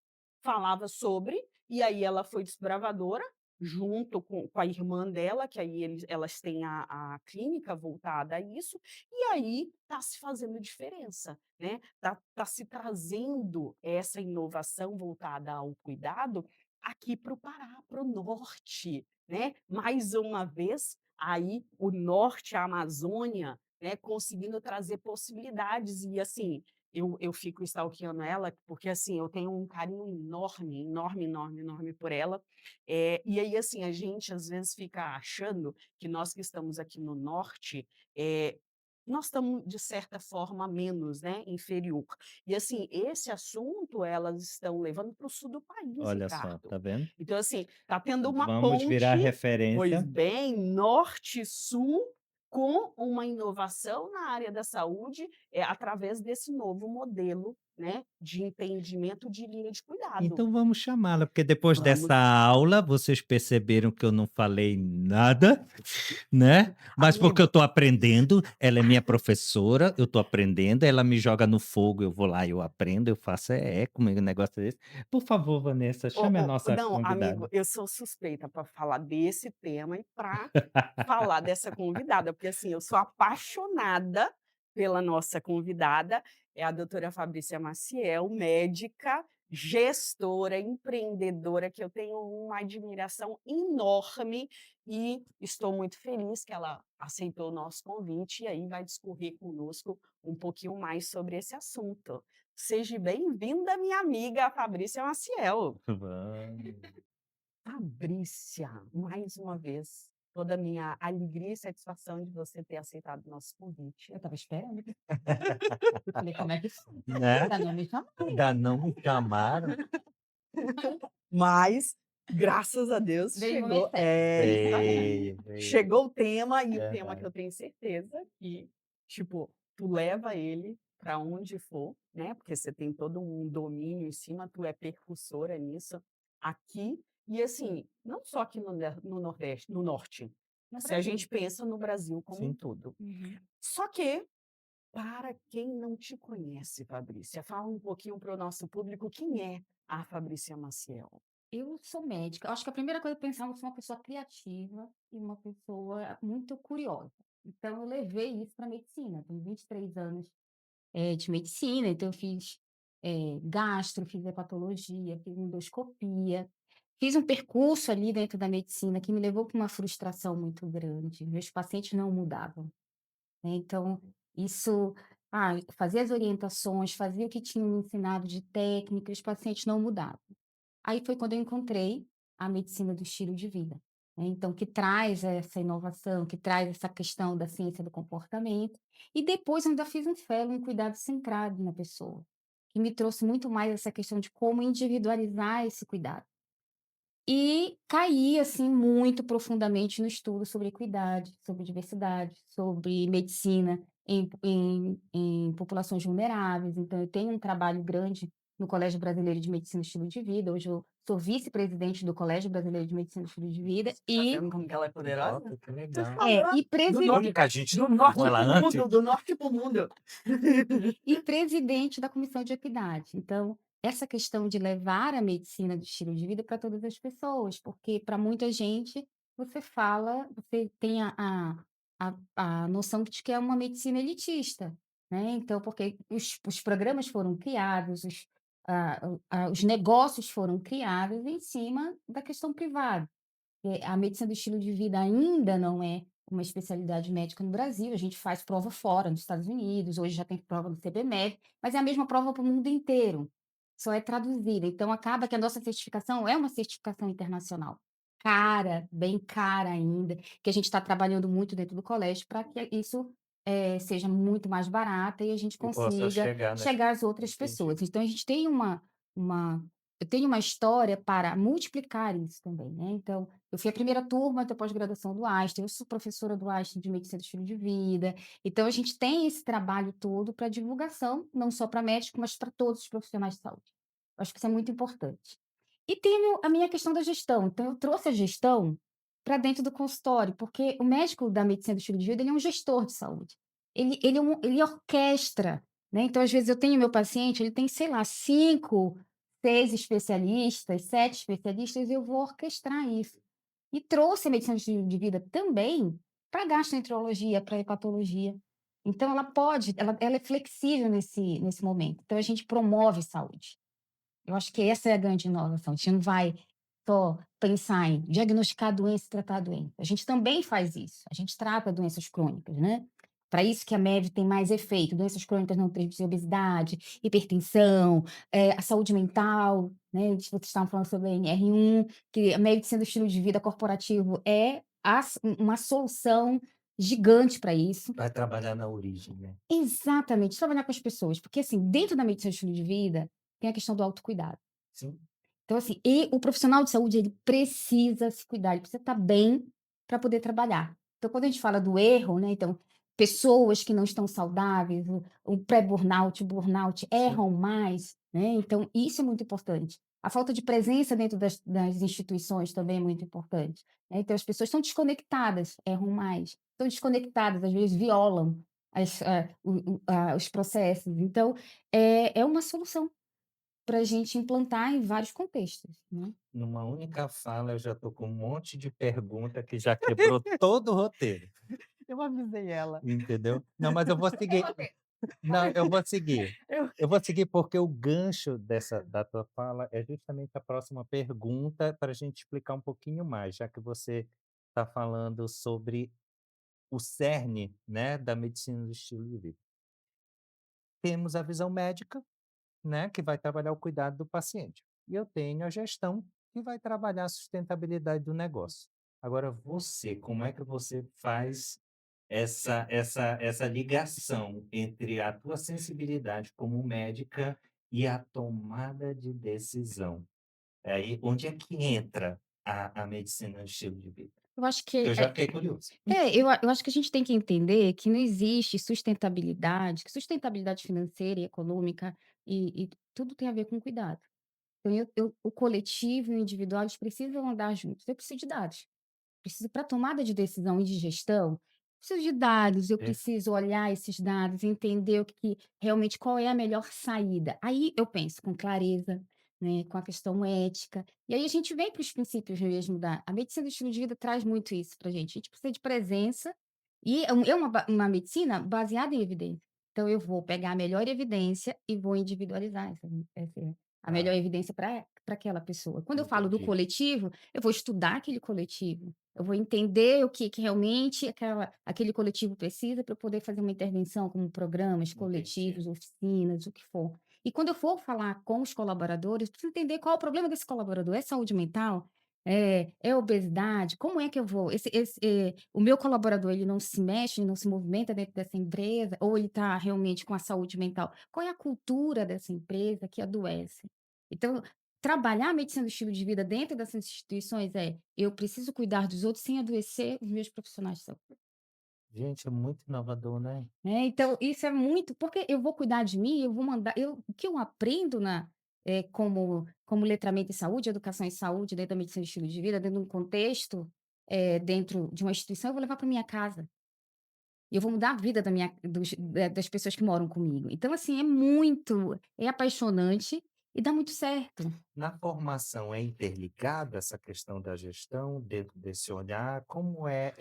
falava sobre, e aí ela foi desbravadora, junto com a irmã dela, que aí elas têm a clínica voltada a isso, e aí está se fazendo diferença, né, tá se trazendo essa inovação voltada ao cuidado aqui para o Pará, para o norte, né. Mais uma vez, aí o norte, a Amazônia, né, conseguindo trazer possibilidades. E assim, eu fico stalkeando ela, porque, assim, eu tenho um carinho enorme, enorme, enorme, enorme por ela. E aí, assim, a gente às vezes fica achando que nós que estamos aqui no norte, nós estamos, de certa forma, menos, né, inferior. E, assim, esse assunto elas estão levando para o sul do país, Olha só, Ricardo. tá vendo? Então, assim, está tendo uma Vamos virar ponte, pois referência. bem, norte e sul, com uma inovação na área da saúde, através desse novo modelo, né, de entendimento de linha de cuidado. Então vamos chamá-la, porque depois dessa Vamos, aula, vocês perceberam que eu não falei nada, né, mas porque eu amigo. estou aprendendo, ela é minha professora, eu estou aprendendo, ela me joga no fogo, eu vou lá, eu aprendo, eu faço comigo um negócio desse. Por favor, Vanessa, chame a nossa Não, amigo, convidada. eu sou suspeita para falar desse tema e para falar dessa convidada, porque, assim, eu sou apaixonada pela nossa convidada, é a doutora Fabrícia Maciel, médica, gestora, empreendedora, que eu tenho uma admiração enorme e estou muito feliz que ela aceitou o nosso convite e aí vai discorrer conosco um pouquinho mais sobre esse assunto. Seja bem-vinda, minha amiga Fabrícia Maciel. Vamos. Fabrícia, mais uma vez, toda a minha alegria e satisfação de você ter aceitado o nosso convite. Eu estava esperando. Eu falei: "Como é que foi? Né, Ainda não me chamaram". ainda não me chamaram. Mas, graças a Deus, Veio o momento certo. isso aí. Veio, veio, Chegou o tema, e o tema que verdade. eu tenho certeza que, tipo, tu leva ele para onde for, né, porque você tem todo um domínio em cima, tu é percussora nisso, aqui e, assim, não só aqui no Nordeste, no Norte, No se a Brasil. gente pensa no Brasil como um Sim. todo. Uhum. Só que, para quem não te conhece, Fabrícia, fala um pouquinho para o nosso público quem é a Fabrícia Maciel. Eu sou médica. Eu acho que a primeira coisa que eu pensava, eu sou uma pessoa criativa e uma pessoa muito curiosa. Então eu levei isso para medicina. Tenho 23 anos, de medicina, então eu fiz, gastro, fiz hepatologia, fiz endoscopia. Fiz um percurso ali dentro da medicina que me levou para uma frustração muito grande. Meus pacientes não mudavam. Né, então, isso fazia as orientações, fazia o que tinham me ensinado de técnica, os pacientes não mudavam. Aí foi quando eu encontrei a medicina do estilo de vida, né, então que traz essa inovação, que traz essa questão da ciência do comportamento, e depois eu ainda fiz um fellow em cuidado centrado na pessoa, que me trouxe muito mais essa questão de como individualizar esse cuidado. E caí, assim, muito profundamente no estudo sobre equidade, sobre diversidade, sobre medicina em populações vulneráveis. Então eu tenho um trabalho grande no Colégio Brasileiro de Medicina e Estilo de Vida. Hoje eu sou vice-presidente do Colégio Brasileiro de Medicina e Estilo de Vida Tá vendo como que ela é poderosa? Nossa, que Tô legal. falando, e presi Como que a gente do não norte falou ela para o antes? mundo, do norte para o mundo. e presidente da Comissão de Equidade. Então, essa questão de levar a medicina do estilo de vida para todas as pessoas, porque para muita gente você tem a noção de que é uma medicina elitista, né? Então, porque os programas foram criados, os negócios foram criados em cima da questão privada. A medicina do estilo de vida ainda não é uma especialidade médica no Brasil, a gente faz prova fora, nos Estados Unidos, hoje já tem prova no CBMED, mas é a mesma prova para o mundo inteiro, só é traduzida. Então acaba que a nossa certificação é uma certificação internacional, cara, bem cara ainda, que a gente está trabalhando muito dentro do colégio para que isso seja muito mais barata e a gente E possa consiga chegar, né? chegar às outras Entendi. pessoas. Então a gente tem uma eu tenho uma história para multiplicar isso também, né, então eu fui a primeira turma da pós-graduação do Einstein, eu sou professora do Einstein de Medicina do Estilo de Vida, então a gente tem esse trabalho todo para divulgação, não só para médico, mas para todos os profissionais de saúde. Eu acho que isso é muito importante. E tenho a minha questão da gestão, então eu trouxe a gestão para dentro do consultório, porque o médico da medicina do estilo de vida, ele é um gestor de saúde. Ele orquestra, né, então às vezes eu tenho meu paciente, ele tem, sei lá, 5, 6 especialistas, 7 especialistas, e eu vou orquestrar isso. E trouxe a medicina do estilo de vida também para gastroenterologia, para hepatologia. Então ela é flexível nesse momento. Então a gente promove saúde. Eu acho que essa é a grande inovação. A gente não vai só pensar em diagnosticar a doença e tratar a doença. A gente também faz isso. A gente trata doenças crônicas, né? Para isso que a MEV tem mais efeito. Doenças crônicas não transmissíveis, obesidade, hipertensão, a saúde mental, né? Vocês estavam falando sobre a NR1, que a medicina do estilo de vida corporativo é uma solução gigante para isso. Vai trabalhar na origem, né. Exatamente, trabalhar com as pessoas, porque, assim, dentro da medicina do estilo de vida, tem a questão do autocuidado. Sim, Então, assim, e o profissional de saúde, ele precisa se cuidar, ele precisa estar bem para poder trabalhar. Então, quando a gente fala do erro, né, então, pessoas que não estão saudáveis, o pré-burnout, o burnout, sim. erram mais, né, então isso é muito importante. A falta de presença dentro das instituições também é muito importante, né, então as pessoas estão desconectadas, erram mais. Estão desconectadas, às vezes violam os processos, então é uma solução para a gente implantar em vários contextos, né. Numa única fala, eu já tô com um monte de pergunta que já quebrou todo o roteiro, Eu avisei ela. entendeu. Não, mas eu vou seguir. Não, eu vou seguir. Eu Eu vou seguir, porque o gancho dessa da tua fala é justamente a próxima pergunta para a gente explicar um pouquinho mais, já que você está falando sobre o cerne, né, da medicina do estilo de vida. Temos a visão médica, né, que vai trabalhar o cuidado do paciente. E eu tenho a gestão, que vai trabalhar a sustentabilidade do negócio. Agora você, como é que você faz essa ligação entre a tua sensibilidade como médica e a tomada de decisão? Aí, onde é que entra a medicina do estilo de vida? Eu acho Que que eu já fiquei curioso. eu acho que a gente tem que entender que não existe sustentabilidade, que sustentabilidade financeira e econômica e tudo tem a ver com cuidado. Então o coletivo e o individual, eles precisam andar juntos. Eu preciso de dados. Preciso para tomada de decisão e de gestão, preciso de dados, eu É, preciso olhar esses dados, entender o que realmente qual é a melhor saída. Aí eu penso com clareza, né, com a questão ética, e aí a gente vem para os princípios mesmo da a medicina do estilo de vida traz muito isso para gente. A gente precisa de presença e é uma medicina baseada em evidência. Então eu vou pegar a melhor evidência e vou individualizar a melhor tá, evidência para aquela pessoa. Quando eu falo do entendi, coletivo, eu vou estudar aquele coletivo. Eu vou entender o que realmente aquele coletivo precisa para eu poder fazer uma intervenção, como programas entendi. coletivos, oficinas, o que for. E quando eu for falar com os colaboradores, preciso entender qual é o problema desse colaborador. É saúde mental? É obesidade? Como é que eu vou? O meu colaborador, ele não se mexe, não se movimenta dentro dessa empresa? Ou ele está realmente com a saúde mental? Qual é a cultura dessa empresa que adoece? Então, trabalhar a medicina do estilo de vida dentro dessas instituições eu preciso cuidar dos outros sem adoecer os meus profissionais de saúde, Gente, é muito inovador, né? né, então isso é muito porque eu vou cuidar de mim, eu vou mandar o que eu aprendo como letramento em saúde, educação em saúde, dentro da medicina do estilo de vida, dentro de um contexto, dentro de uma instituição, eu vou levar para minha casa, e eu vou mudar a vida das pessoas que moram comigo. Então, assim, é apaixonante e dá muito certo. Na formação é interligado essa questão da gestão dentro desse olhar? Como é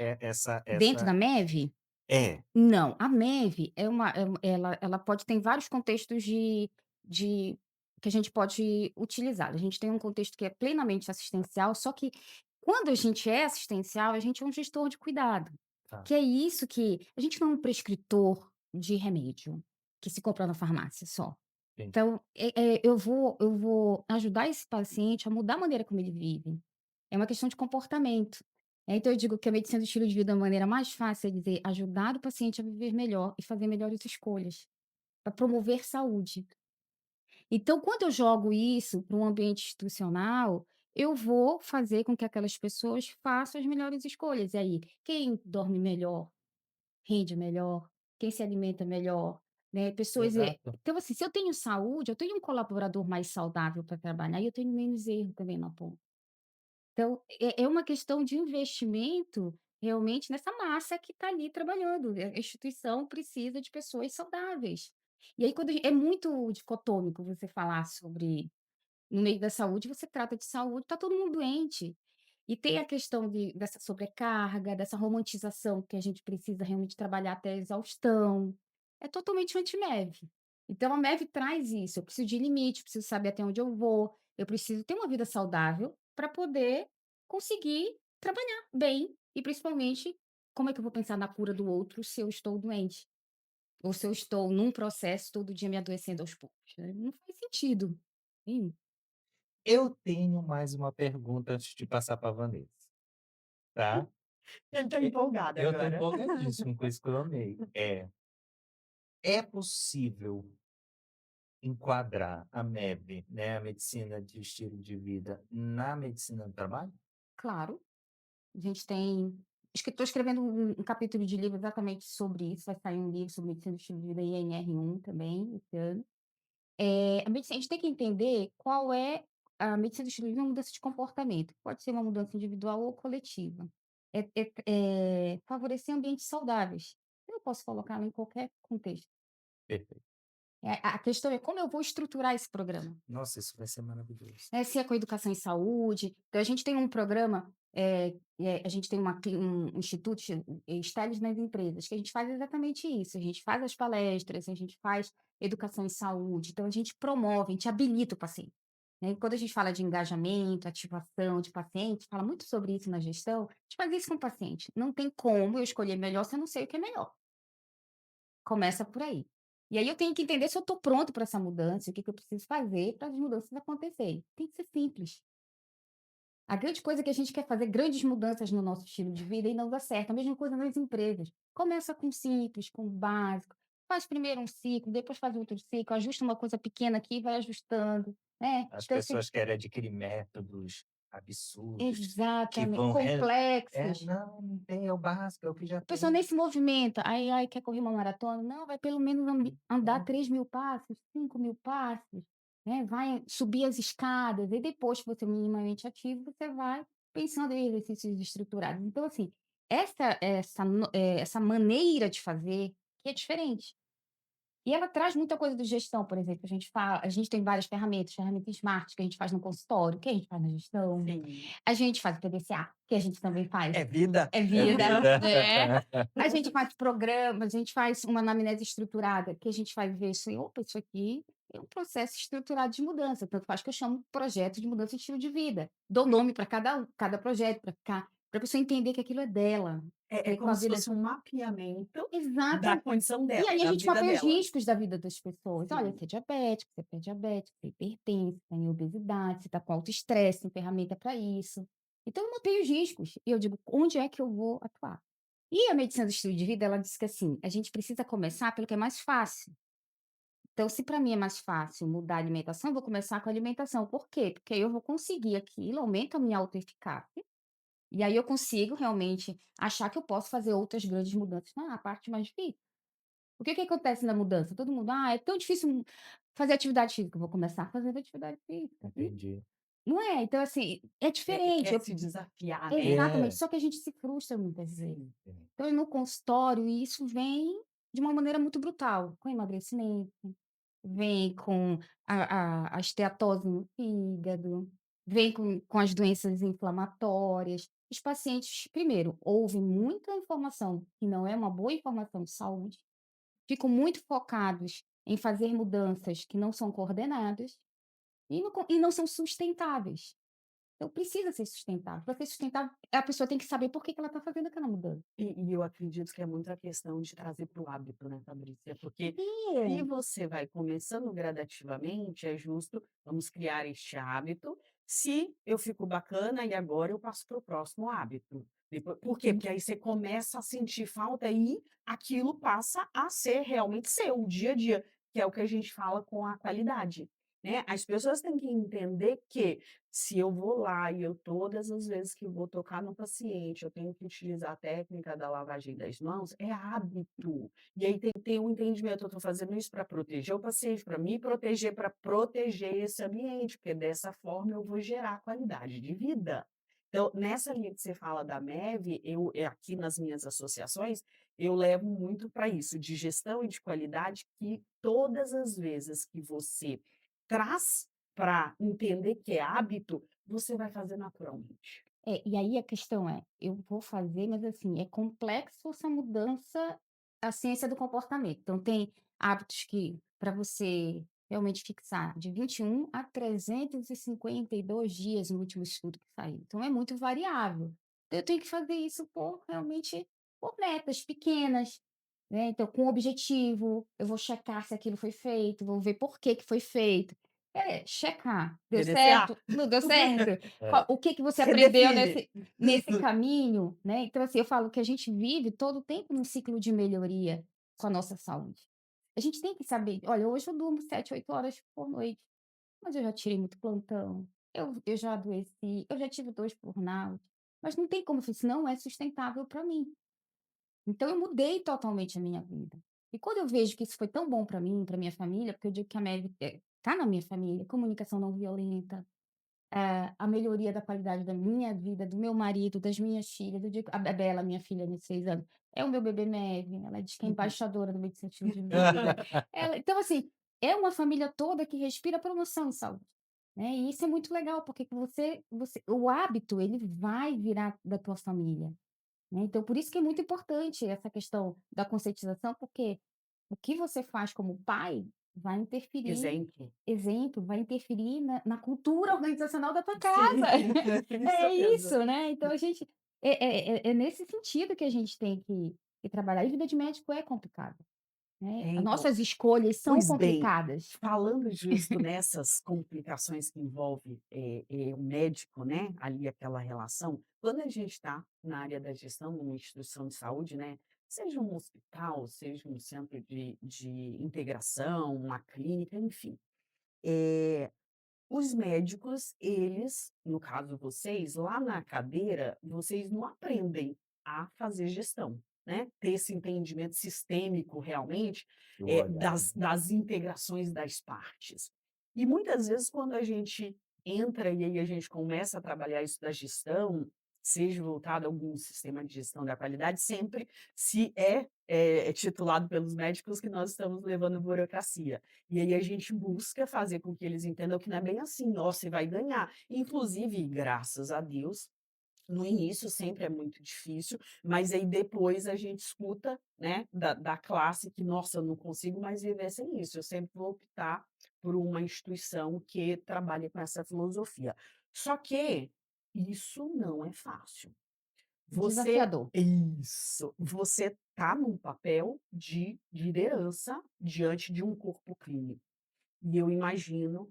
Dentro essa da MEV. é, Não, a MEV ela pode ter vários contextos de que a gente pode utilizar. A gente tem um contexto que é plenamente assistencial, só que quando a gente é assistencial, a gente é um gestor de cuidado, tá, que é isso que a gente não é um prescritor de remédio, que se compra na farmácia só. entendi. Então, eu vou ajudar esse paciente a mudar a maneira como ele vive. É uma questão de comportamento. Então eu digo que a medicina do estilo de vida, a maneira mais fácil é dizer ajudar o paciente a viver melhor e fazer melhores escolhas, para promover saúde. Então, quando eu jogo isso para um ambiente institucional, eu vou fazer com que aquelas pessoas façam as melhores escolhas. E aí, quem dorme melhor, rende melhor, quem se alimenta melhor, né? Exato. Então, assim, se eu tenho saúde, eu tenho um colaborador mais saudável para trabalhar e eu tenho menos erro também na ponta. Então, é uma questão de investimento realmente nessa massa que está ali trabalhando. A instituição precisa de pessoas saudáveis. E aí, quando é muito dicotômico você falar sobre no meio da saúde, você trata de saúde, está todo mundo doente. E tem a questão dessa sobrecarga, dessa romantização que a gente precisa realmente trabalhar até a exaustão. É totalmente anti-MEV. Então a MEV traz isso, eu preciso de limite, preciso saber até onde eu vou, eu preciso ter uma vida saudável para poder conseguir trabalhar bem e principalmente, como é que eu vou pensar na cura do outro se eu estou doente? Ou se eu estou num processo todo dia me adoecendo aos poucos, né, não faz sentido. Sim. Eu tenho mais uma pergunta antes de passar para a Vanessa, tá. Ele tá E empolgado eu estou agora. empolgadíssimo com isso que eu amei. É possível enquadrar a MEB, né, a medicina de estilo de vida, na medicina do trabalho? Claro, a gente tem estou escrevendo um capítulo de livro exatamente sobre isso, vai sair um livro sobre medicina do estilo de vida e NR1 também esse ano. A gente tem que entender qual é a medicina do estilo de vida, é uma mudança de comportamento, pode ser uma mudança individual ou coletiva. Favorecer ambientes saudáveis. Eu posso colocá-lo em qualquer contexto. Perfeito. A questão é como eu vou estruturar esse programa. Nossa, isso vai ser maravilhoso. Se é com educação em saúde, então a gente tem um programa, a gente tem um instituto Esteles nas empresas, que a gente faz exatamente isso, a gente faz as palestras, a gente faz educação em saúde, então a gente promove, a gente habilita o paciente, né. E quando a gente fala de engajamento, ativação de paciente, fala muito sobre isso na gestão, a gente faz isso com o paciente, não tem como eu escolher melhor se eu não sei o que é melhor. Começa por aí. E aí eu tenho que entender se eu estou pronto para essa mudança, o que que eu preciso fazer para as mudanças acontecerem. Tem que ser simples. A grande coisa é que a gente quer fazer grandes mudanças no nosso estilo de vida e não dá certo. A mesma coisa nas empresas. Começa com simples, com o básico. Faz primeiro um ciclo, depois faz outro ciclo, ajusta uma coisa pequena aqui e vai ajustando, né. As Então assim pessoas querem adquirir métodos absurdos que exatamente, vão complexos. não, não tem, é o básico, é o que já A pessoa tem. nem se movimenta, aí: "Ai, quer correr uma maratona?". Não, vai pelo menos andar É, 3.000 passos, 5.000 passos, né, vai subir as escadas, e depois que você é minimamente ativo, você vai pensando em exercícios estruturados. Então, assim, essa maneira de fazer que é diferente. E ela traz muita coisa de gestão, por exemplo, a gente tem várias ferramentas, ferramenta Smart que a gente faz no consultório, que a gente faz na gestão, Sim. a gente faz o PDCA, que a gente também faz É vida. é é vida, vida. né. A gente faz programas, a gente faz uma anamnese estruturada, que a gente vai ver assim: "Opa, isso aqui é um processo estruturado de mudança", tanto faz que eu chamo projeto de mudança de estilo de vida. Dou nome para cada projeto, para a pessoa entender que aquilo é dela, É que com como a se vida fosse um mapeamento da exata condição e dela, aí a da gente vida mapeia os dela. riscos da vida das pessoas. Olha, Sim. você é diabético, você é pré-diabético, você é hipertenso, tem obesidade, você está com autoestresse, tem ferramenta para isso. Então eu mapeio os riscos e eu digo: "Onde é que eu vou atuar?". E a medicina do estilo de vida, ela diz que assim, a gente precisa começar pelo que é mais fácil. Então, se para mim é mais fácil mudar a alimentação, eu vou começar com a alimentação. Por quê? Porque aí eu vou conseguir aquilo, aumenta a minha autoeficácia, e aí eu consigo realmente achar que eu posso fazer outras grandes mudanças na parte mais difícil. O que que acontece na mudança? Todo mundo: "Ah, é tão difícil fazer atividade física", eu vou começar fazendo atividade física. Entendi. Não é? Então, assim, é diferente. Quer se desafiar, né. Exatamente, É. só que a gente se frustra muitas vezes. Sim. Então, no consultório, isso vem de uma maneira muito brutal, com emagrecimento, vem com a esteatose no fígado, vem com as doenças inflamatórias. Os pacientes, primeiro, ouvem muita informação que não é uma boa informação de saúde, ficam muito focados em fazer mudanças que não são coordenadas e não são sustentáveis. Então precisa ser sustentável. Para ser sustentável, a pessoa tem que saber por que que ela está fazendo aquela mudança. E eu acredito que é muito a questão de trazer para o hábito, né, Fabrícia, porque se É. você vai começando gradativamente, é justo, vamos criar este hábito, se eu fico bacana e agora eu passo para o próximo hábito. Por quê? Uhum. Porque aí você começa a sentir falta e aquilo passa a ser realmente seu, o dia a dia, que é o que a gente fala com a qualidade, né. As pessoas têm que entender que se eu vou lá e eu todas as vezes que vou tocar no paciente, eu tenho que utilizar a técnica da lavagem das mãos, é hábito. E aí tem que ter um entendimento, eu estou fazendo isso para proteger o paciente, para me proteger, para proteger esse ambiente, porque dessa forma eu vou gerar qualidade de vida. Então, nessa linha que você fala da MEV, aqui nas minhas associações, eu levo muito para isso, de gestão e de qualidade, que todas as vezes que você traz para entender que é hábito, você vai fazer naturalmente. E aí a questão é, eu vou fazer, mas assim, é complexo essa mudança, a ciência do comportamento. Então tem hábitos que, para você realmente fixar, de 21 a 352 dias no último estudo que saiu. Então é muito variável. Então eu tenho que fazer isso por metas pequenas, né. Então com objetivo, eu vou checar se aquilo foi feito, vou ver por que que foi feito. checar, deu CDCA. certo? Não deu certo? É. O que que você aprendeu Redefine. nesse caminho, né. Então, assim, eu falo que a gente vive todo o tempo num ciclo de melhoria com a nossa saúde. A gente tem que saber: "Olha, hoje eu durmo 7, 8 horas por noite, mas eu já tirei muito plantão, eu já adoeci, eu já tive 2 burnout, mas não tem como, isso não é sustentável para mim". Então eu mudei totalmente a minha vida. E quando eu vejo que isso foi tão bom para mim, para minha família, porque eu digo que a MEV, tá na minha família, comunicação não violenta, a melhoria da qualidade da minha vida, do meu marido, das minhas filhas, eu digo a Bela, minha filha de 6 anos, é o meu bebê MEV, ela diz que é Uhum. embaixadora do Medicina Estilo de Vida. Ela então assim, é uma família toda que respira promoção em saúde, né, e isso é muito legal, porque que você o hábito ele vai virar da tua família. Né, então por isso que é muito importante essa questão da conscientização, porque o que você faz como pai vai interferir Exemplo. exemplo, vai interferir na cultura organizacional da tua casa. Sim, isso É mesmo. isso, né, então a gente é nesse sentido que a gente tem que trabalhar, e vida de médico é complicada, né, É, as então. nossas escolhas são Pois bem, complicadas. falando justo nessas complicações que envolve, o médico, né, ali aquela relação, quando a gente está na área da gestão numa instituição de saúde, né, seja um hospital, seja um centro de integração, uma clínica, enfim, eh os médicos, eles, no caso vocês, lá na cadeira, vocês não aprendem a fazer gestão, né, ter esse entendimento sistêmico realmente, Do olhar, das integrações das partes. E muitas vezes quando a gente entra e aí a gente começa a trabalhar isso da gestão, seja voltado a algum sistema de gestão da qualidade, sempre se é titulado pelos médicos que nós estamos levando burocracia. E aí a gente busca fazer com que eles entendam que não é bem assim: "Ó, você vai ganhar". Inclusive, graças a Deus, no início sempre é muito difícil, mas aí depois a gente escuta, né, da classe que: "Nossa, eu não consigo mais viver sem isso, eu sempre vou optar por uma instituição que trabalhe com essa filosofia". Só que isso não é fácil. Você Desafiador. isso, você está num papel de liderança diante de um corpo clínico. E eu imagino,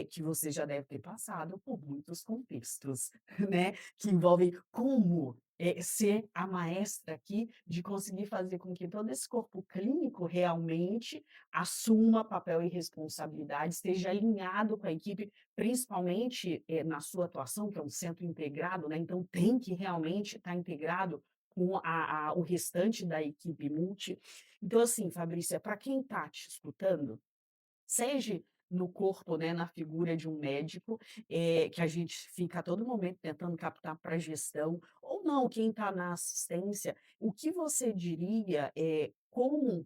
que você já deve ter passado por muitos contextos, né, que envolvem como, ser a maestra aqui de conseguir fazer com que todo esse corpo clínico realmente assuma papel e responsabilidade, esteja alinhado com a equipe, principalmente, na sua atuação, que é um centro integrado, né, então tem que realmente estar integrado com o restante da equipe multi. Então assim, Fabrícia, para quem está te escutando, seja no corpo, né, na figura de um médico, que a gente fica a todo momento tentando captar para a gestão, ou não, quem está na assistência, o que você diria, como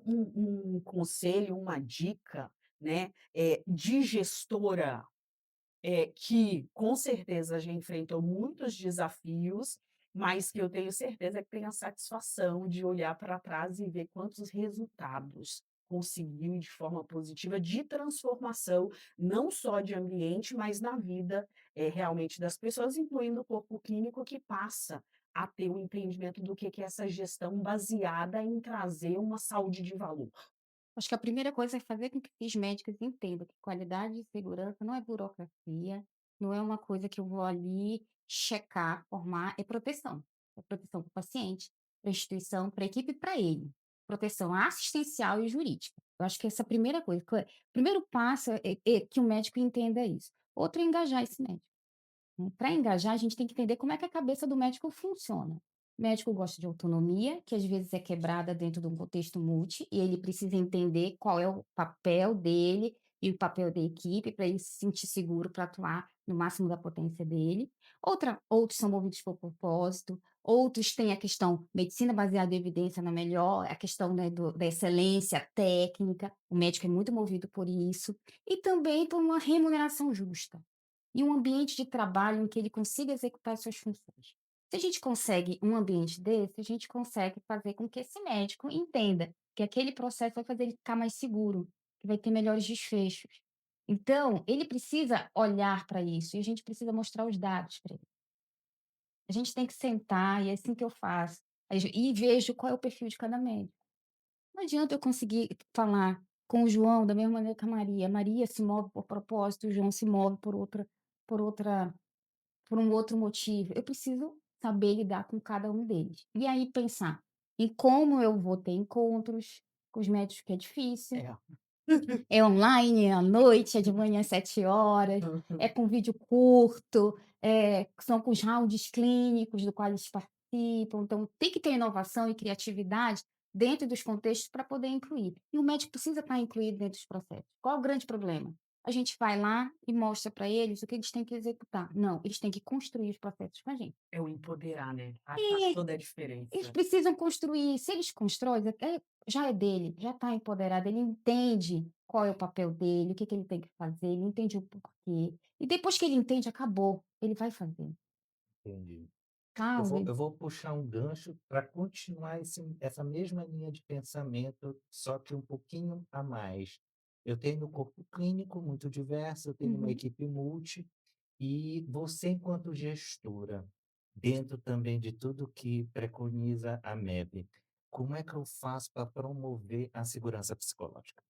um conselho, uma dica, né, de gestora que com certeza já enfrentou muitos desafios, mas que eu tenho certeza que tem a satisfação de olhar para trás e ver quantos resultados conseguiu de forma positiva de transformação, não só de ambiente, mas na vida, realmente das pessoas, incluindo o corpo clínico que passa a ter o entendimento do que é essa gestão baseada em trazer uma saúde de valor. Acho que a primeira coisa é fazer com que os médicos entendam que qualidade e segurança não é burocracia, não é uma coisa que eu vou ali checar, formar, é proteção. É proteção para o paciente, para a instituição, para a equipe e para ele. Proteção assistencial e jurídica. Eu acho que essa é a primeira coisa. O primeiro passo é que o médico entenda isso. Outro é engajar esse médico. Para engajar, a gente tem que entender como é que a cabeça do médico funciona. O médico gosta de autonomia, que às vezes é quebrada dentro de um contexto multi, e ele precisa entender qual é o papel dele e o papel da equipe para ele se sentir seguro para atuar no máximo da potência dele. Outros são movidos por propósito, outros têm a questão medicina baseada em evidência na melhor, a questão, né, da excelência técnica, o médico é muito movido por isso, e também por uma remuneração justa e um ambiente de trabalho em que ele consiga executar as suas funções. Se a gente consegue um ambiente desse, a gente consegue fazer com que esse médico entenda que aquele processo vai fazer ele ficar mais seguro, que vai ter melhores desfechos. Então, ele precisa olhar para isso e a gente precisa mostrar os dados para ele. A gente tem que sentar, e é assim que eu faço, e vejo qual é o perfil de cada médico. Não adianta eu conseguir falar com o João da mesma maneira que a Maria se move por propósito, o João se move por outra por um outro motivo. Eu preciso saber lidar com cada um deles. E aí pensar em como eu vou ter encontros com os médicos, que é difícil. É. É online, é à noite, é de manhã às 7 horas, é Uhum. com vídeo curto, são com os rounds clínicos do qual eles participam, então tem que ter inovação e criatividade dentro dos contextos para poder incluir. E o médico precisa estar incluído dentro dos processos. Qual é o grande problema? A gente vai lá e mostra para eles o que eles têm que executar. Não, eles têm que construir os processos com a gente. É o empoderar, né, faz É. toda a Eles diferença. precisam construir, se eles constroem, já é dele, já está empoderado, ele entende qual é o papel dele, o que que ele tem que fazer, ele entende o porquê. E depois que ele entende, acabou, ele vai fazer, Entendi. sabe? Eu vou puxar um gancho para continuar essa mesma linha de pensamento, só que um pouquinho a mais. Eu tenho um corpo clínico muito diverso, eu tenho uma Uhum. equipe multi, e você, enquanto gestora, dentro também de tudo que preconiza a MEB, como é que eu faço para promover a segurança psicológica?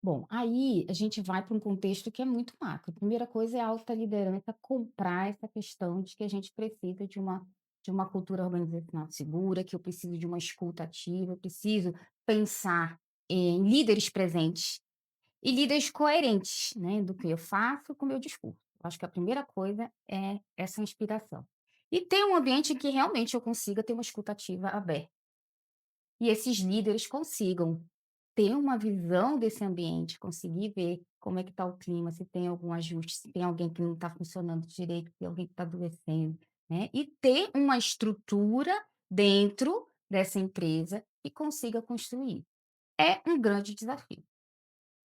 Bom, aí a gente vai para um contexto que é muito macro. A primeira coisa é a alta liderança comprar essa questão de que a gente precisa de uma cultura organizacional segura, que eu preciso de uma escuta ativa, eu preciso pensar em líderes presentes e líderes coerentes, né, do que eu faço com o meu discurso. Acho que a primeira coisa é essa inspiração. E ter um ambiente em que realmente eu consiga ter uma escuta ativa aberta. E esses líderes consigam ter uma visão desse ambiente, conseguir ver como é que está o clima, se tem algum ajuste, se tem alguém que não está funcionando direito, se tem alguém que está adoecendo, né? E ter uma estrutura dentro dessa empresa que consiga construir. É um grande desafio.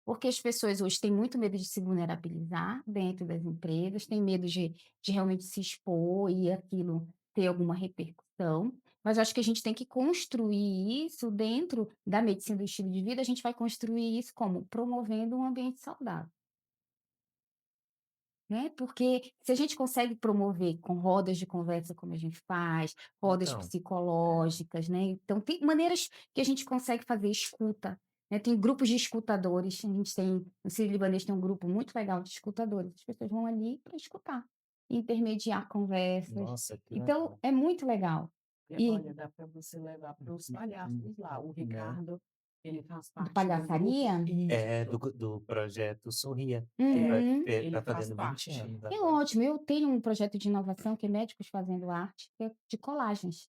Porque as pessoas hoje têm muito medo de se vulnerabilizar dentro das empresas, têm medo de realmente se expor e aquilo ter alguma repercussão, mas acho que a gente tem que construir isso dentro da medicina do estilo de vida, a gente vai construir isso como? Promovendo um ambiente saudável. Né, porque se a gente consegue promover com rodas de conversa como a gente faz, rodas Então, psicológicas, né, então tem maneiras que a gente consegue fazer escuta, né, tem grupos de escutadores, a gente tem no Sírio-Libanês tem um grupo muito legal de escutadores, as pessoas vão ali para escutar, intermediar conversas, nossa, que então legal. é muito legal. E E olha, dá para você levar para os palhaços lá, o Né? Ricardo, ele faz do parte do palhaçaria? grupo É, isso, do projeto Sorria, que é, Uhum. ele tá faz fazendo 20 parte. anos É agora. ótimo, eu tenho um projeto de inovação que é Médicos Fazendo Arte, que é de colagens.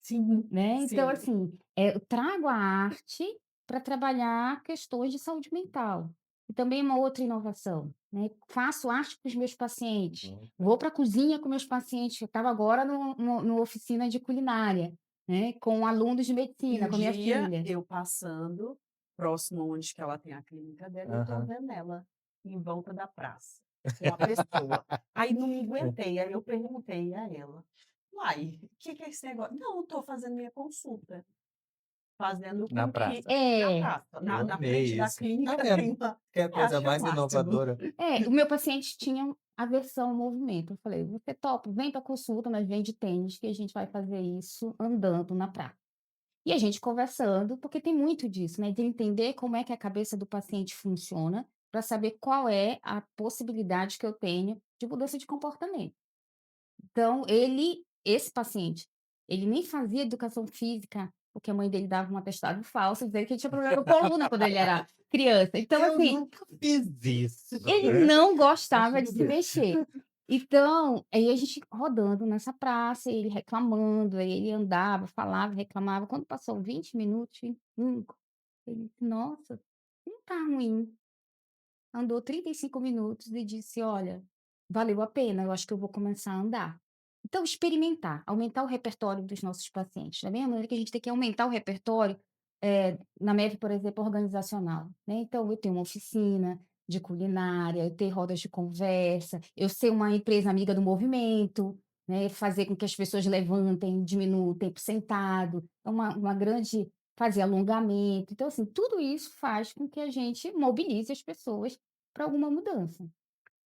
Sim, Né, então sim. assim, eu trago a arte para trabalhar questões de saúde mental. E também uma outra inovação, né, faço arte para os meus pacientes, Uhum. vou para a cozinha com meus pacientes, eu estava agora no oficina de culinária, né, com alunos de medicina, Um com a minha dia filha. eu passando, próximo onde que ela tem a clínica dela, eu tô Aham. vendo ela em volta da praça, com a pessoa. Aí não me É, aguentei, aí eu perguntei a ela: "Uai, o que que é esse negócio?" "Não, eu tô fazendo minha consulta." Fazendo na com que praça. na É, praça, Eu na frente amei da isso. Tá clínica vendo? tem uma Que é a eu coisa achei o mais máximo. inovadora. o meu paciente tinha aversão ao movimento, eu falei: "Você topa? Vem para consulta, mas vem de tênis que a gente vai fazer isso andando na praça". E a gente conversando, porque tem muito disso, né, de entender como é que a cabeça do paciente funciona, para saber qual é a possibilidade que eu tenho de mudança de comportamento. Então esse paciente, ele nem fazia educação física, porque a mãe dele dava um atestado falso, dizendo que ele tinha problema na coluna quando ele era criança. Então Eu assim, nunca fiz isso, ele né. não Mas gostava de tudo se bem. mexer. Então, aí a gente rodando nessa praça, ele reclamando, aí ele andava, falava, reclamava. Quando passou 20 minutos, 25, ele disse: "Nossa, não tá ruim". Andou 35 minutos e disse: "Olha, valeu a pena, eu acho que eu vou começar a andar". Então experimentar, aumentar o repertório dos nossos pacientes, da mesma maneira que a gente tem que aumentar o repertório, na MEV, por exemplo, organizacional, né. Então eu tenho uma oficina de culinária, eu tenho rodas de conversa, eu ser uma empresa amiga do movimento, né, fazer com que as pessoas levantem, diminuam o tempo sentado, é uma grande fazer alongamento. Então, assim, tudo isso faz com que a gente mobilize as pessoas para alguma mudança.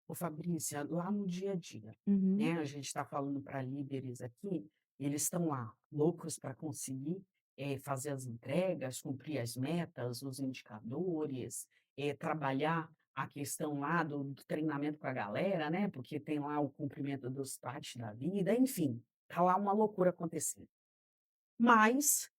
Ô Fabrícia, lá no dia a dia, Uhum. né, a gente está falando para líderes aqui, eles estão lá, loucos para conseguir, fazer as entregas, cumprir as metas, os indicadores, trabalhar a questão lá do treinamento com a galera, né, porque tem lá o cumprimento dos partes da vida, enfim, tá lá uma loucura acontecendo. Mas,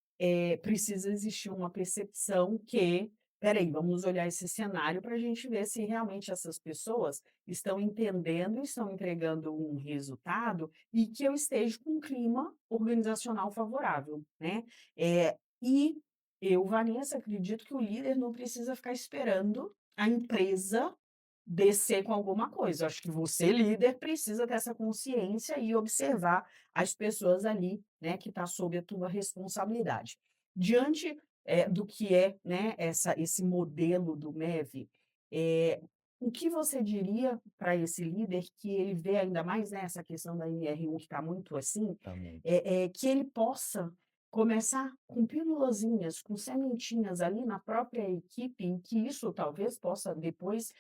precisa existir uma percepção que: "Espera aí, vamos olhar esse cenário para a gente ver se realmente essas pessoas estão entendendo, estão entregando um resultado e que eu esteja com um clima organizacional favorável", né. E eu, Vanessa, acredito que o líder não precisa ficar esperando a empresa descer com alguma coisa. Eu acho que você, líder, precisa ter essa consciência e observar as pessoas ali, né, que está sob a tua responsabilidade. Diante, do que é, né, esse modelo do MEV, eh, o que você diria para esse líder que ele vê ainda mais, né, essa questão da NR1 que está muito assim, Exatamente. que ele possa começar com pílulazinhas, com sementinhas ali na própria equipe, e que isso talvez possa depois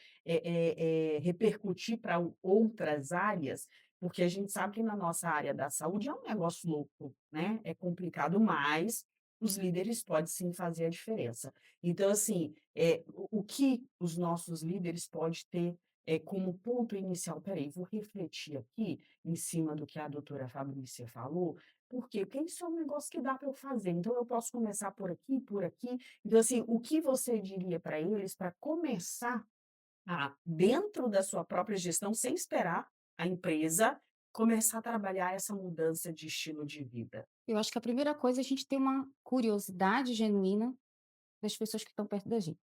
repercutir para outras áreas, porque a gente sabe que na nossa área da saúde é um negócio louco, né, é complicado, mas os líderes podem sim fazer a diferença. Então assim, o que os nossos líderes pode ter, como ponto inicial: "Espera aí, vou refletir aqui em cima do que a doutora Fabrícia falou, por quê? Porque isso é um negócio que dá para eu fazer, então eu posso começar por aqui, por aqui". Então assim, o que você diria para eles para começar dentro da sua própria gestão, sem esperar a empresa, começar a trabalhar essa mudança de estilo de vida. Eu acho que a primeira coisa é a gente ter uma curiosidade genuína das pessoas que estão perto da gente.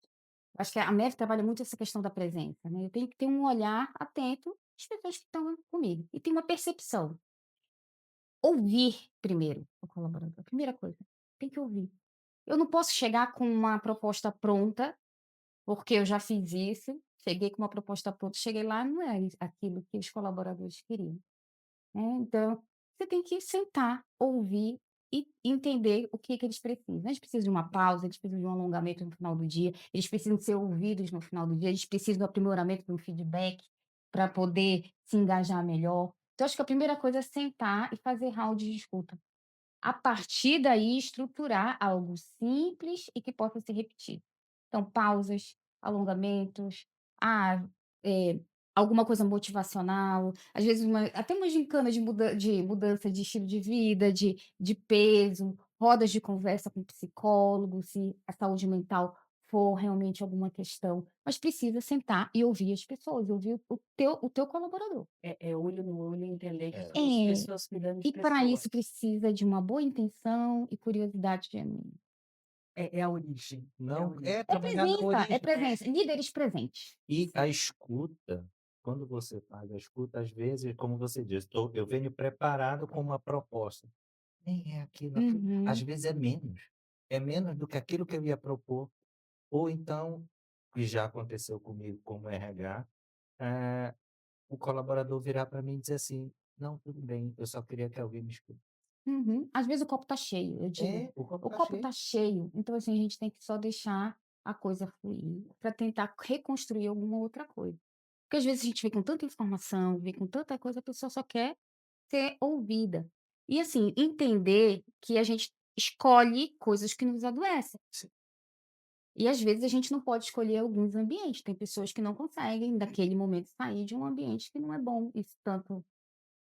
Acho que a MEF trabalha muito essa questão da presença, né, eu tenho que ter um olhar atento às pessoas que estão comigo e ter uma percepção. Ouvir primeiro o colaborador, a primeira coisa, tem que ouvir. Eu não posso chegar com uma proposta pronta, porque eu já fiz isso, cheguei com uma proposta pronta, cheguei lá, não é aquilo que os colaboradores queriam, né, então, você tem que sentar, ouvir e entender o que que eles precisam. Eles precisam de uma pausa, eles precisam de um alongamento no final do dia, eles precisam ser ouvidos no final do dia, eles precisam do aprimoramento de um feedback para poder se engajar melhor. Então acho que a primeira coisa é sentar e fazer round de escuta. A partir daí, estruturar algo simples e que possa ser repetido. Então, pausas, alongamentos, ah, eh, alguma coisa motivacional, às vezes até uma gincana de mudança de estilo de vida, de peso, rodas de conversa com psicólogo, se a saúde mental for realmente alguma questão, mas precisa sentar e ouvir as pessoas, ouvir o teu colaborador. É olho no olho e entender que É. somos pessoas cuidando de E para pessoas. isso precisa de uma boa intenção e curiosidade genuína. É a origem, é a Não, origem. é trabalhar na É origem. presença, líderes presentes. E a escuta, quando você faz a escuta, às vezes, como você disse, eu venho preparado com uma proposta. Nem é aquilo, às Uhum, vezes é menos do que aquilo que eu ia propor, ou então, e já aconteceu comigo como RH, eh, o colaborador virar para mim e dizer assim: "Não, tudo bem, eu só queria que alguém me escutasse". uhum. Às vezes o copo tá cheio, eu digo. É, o copo O tá copo cheio. tá cheio, então assim, a gente tem que só deixar a coisa fluir, para tentar reconstruir alguma outra coisa. Porque às vezes a gente vem com tanta informação, vem com tanta coisa, a pessoa só quer ser ouvida. E assim, entender que a gente escolhe coisas que nos adoecem. Sim, E às vezes a gente não pode escolher alguns ambientes, tem pessoas que não conseguem daquele momento sair de um ambiente que não é bom, isso tanto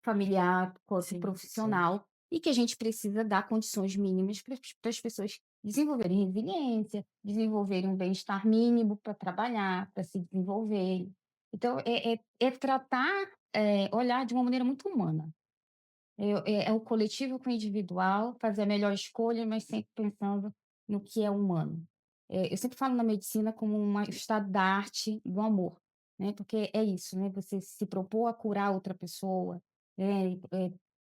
familiar quanto Sim, sim. profissional, e que a gente precisa dar condições mínimas para as pessoas desenvolverem resiliência, desenvolverem um bem-estar mínimo para trabalhar, para se desenvolverem. Então é tratar, olhar de uma maneira muito humana. É o coletivo com o individual, fazer a melhor escolha, mas sempre pensando no que é humano. Eu sempre falo na medicina como um estado da arte do amor, né, porque é isso, né, você se propor a curar outra pessoa,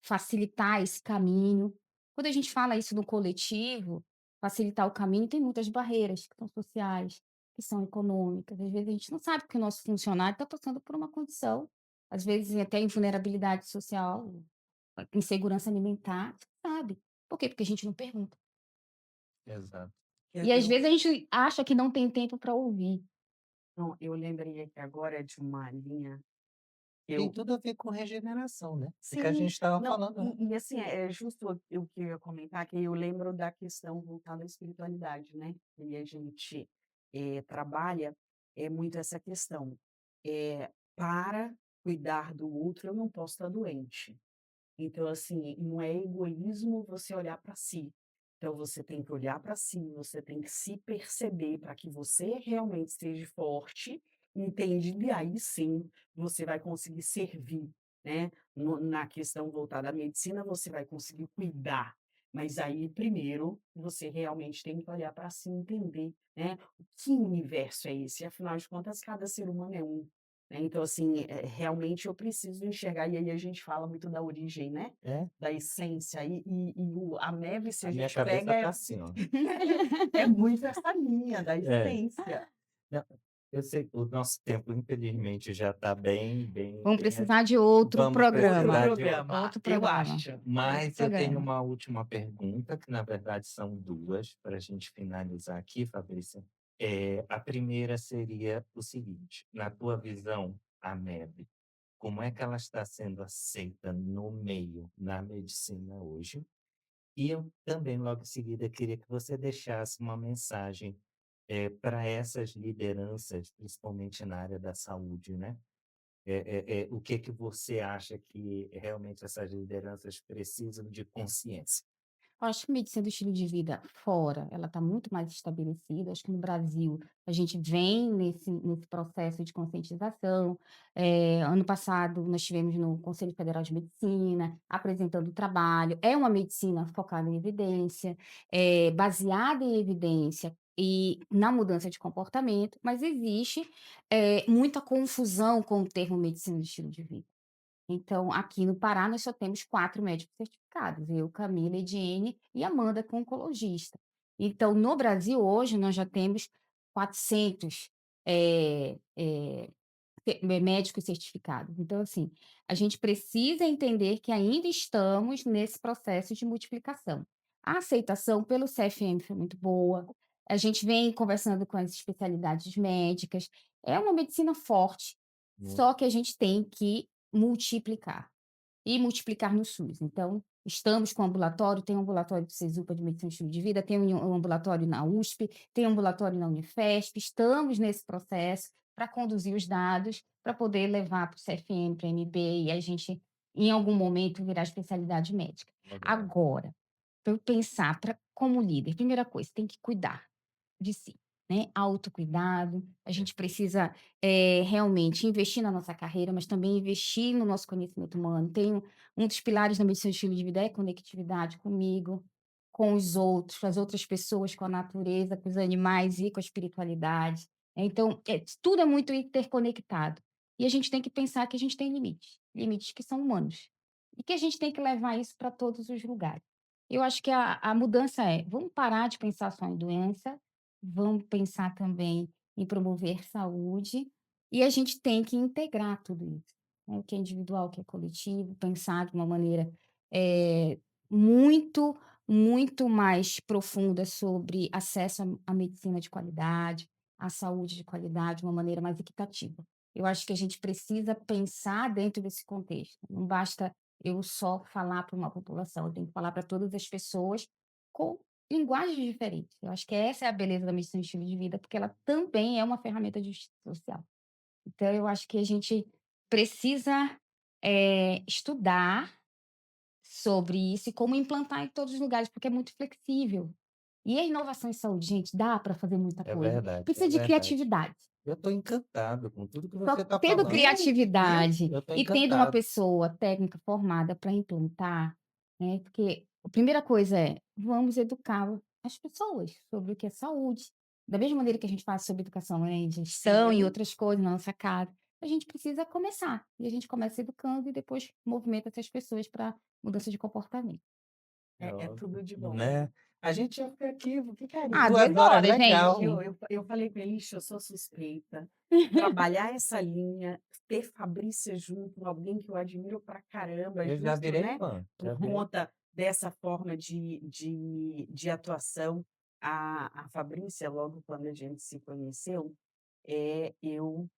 facilitar esse caminho. Quando a gente fala isso no coletivo, facilitar o caminho, tem muitas barreiras que são sociais, que são econômicas. Às vezes a gente não sabe que o nosso funcionário está passando por uma condição, às vezes até em vulnerabilidade social, insegurança alimentar, sabe. Por quê? Porque a gente não pergunta. exato. Eu E às eu vezes a gente acha que não tem tempo para ouvir. não, eu lembrei aqui agora de uma linha Tem Eu tudo a ver com regeneração, né, o que a sim, gente estava não, falando, né. assim, é justo o que eu ia comentar, que eu lembro da questão voltada à espiritualidade, né, e a gente, trabalha, muito essa questão, para cuidar do outro eu não posso estar doente. Então, assim, não é egoísmo você olhar para si. Então, você tem que olhar para si, você tem que se perceber para que você realmente esteja forte, entende? E aí sim você vai conseguir servir, né? Na questão voltada à medicina, você vai conseguir cuidar. Mas aí, primeiro, você realmente tem que olhar para si e entender, né? Que universo é esse? Afinal de contas, cada ser humano é um. Né, então assim, realmente eu preciso enxergar, e aí a gente fala muito da origem, né, É, da essência, a neve se a a minha gente cabeça pega tá assim, ó. é muito essa linha da É. essência. Não, eu sei, o nosso tempo infelizmente já está Vamos bem precisar de outro vamos Outro programa, precisar de outro. programa, outro eu programa, acho. outro Mas eu tenho programa. uma última pergunta, que na verdade são 2 para a gente finalizar aqui, Fabrícia. A primeira seria o seguinte: na tua visão, a neve, como é que ela está sendo aceita no meio, na medicina hoje? E eu também, logo em seguida, queria que você deixasse uma mensagem, para essas lideranças, principalmente na área da saúde, né. O que que você acha que realmente essas lideranças precisam de consciência? Eu acho que a medicina do estilo de vida fora, ela está muito mais estabelecida. Acho que no Brasil a gente vem nesse processo de conscientização. Ano passado nós tivemos no Conselho Federal de Medicina apresentando o trabalho. É uma medicina focada em evidência, baseada em evidência e na mudança de comportamento, mas existe, muita confusão com o termo medicina do estilo de vida. Então, aqui no Pará, nós só temos 4 médicos certificados, eu, Camila, Ediene e Amanda, que é oncologista. Então, no Brasil, hoje, nós já temos 400, médicos certificados. Então, assim, a gente precisa entender que ainda estamos nesse processo de multiplicação. A aceitação pelo CFM foi muito boa, a gente vem conversando com as especialidades médicas, é uma medicina forte, Hum, só que a gente tem que multiplicar. E multiplicar no SUS. Então, estamos com ambulatório, tem um ambulatório do Cesupa de Medicina e Estilo de Vida, tem um ambulatório na USP, tem um ambulatório na Unifesp, estamos nesse processo para conduzir os dados, para poder levar para o CFM, para a MB, e a gente, em algum momento, virar especialidade médica. legal. Agora, para eu pensar como líder, primeira coisa, tem que cuidar de si, né, autocuidado, a gente Perfeito. precisa, realmente investir na nossa carreira, mas também investir no nosso conhecimento humano. Tem um dos pilares da medicina do estilo de vida é conectividade comigo, com os outros, com as outras pessoas, com a natureza, com os animais e com a espiritualidade. Então, tudo é muito interconectado. E a gente tem que pensar que a gente tem limites, limites que são humanos, e que a gente tem que levar isso para todos os lugares. Eu acho que a mudança vamos parar de pensar só em doença. Vamos pensar também em promover saúde, e a gente tem que integrar tudo isso, né, o que é individual, o que é coletivo, pensar de uma maneira, eh, muito, muito mais profunda sobre acesso à medicina de qualidade, à saúde de qualidade, de uma maneira mais equitativa. Eu acho que a gente precisa pensar dentro desse contexto, não basta eu só falar para uma população, eu tenho que falar para todas as pessoas com linguagens diferentes. Eu acho que essa é a beleza da medicina de estilo de vida, porque ela também é uma ferramenta de justiça social. Então eu acho que a gente precisa, estudar sobre isso e como implantar em todos os lugares, porque é muito flexível. E a inovação em saúde, gente, dá para fazer muita É coisa. verdade, é Precisa de verdade. criatividade. Eu estou encantado com tudo que Só você está tendo falando, viu. criatividade Eu estou e tendo uma encantado. pessoa técnica formada para implantar, né, porque a primeira coisa vamos educar as pessoas sobre o que é saúde. Da mesma maneira que a gente faz sobre educação, né, em gestão e Sim. outras coisas na nossa casa, a gente precisa começar. E a gente começa educando e depois movimenta essas pessoas para mudança de comportamento. É Ótimo, tudo de bom. né. A gente ia ficar aqui, ficaria Ah, 2 2 horas horas, legal. gente. Eu falei para ele: "Ixi, eu sou suspeita". Trabalhar essa linha, ter Fabrícia junto, alguém que eu admiro pra caramba, Eu já justo, virei né, fã, já por virei conta dessa forma de atuação. A Fabrícia, logo quando a gente se conheceu, eu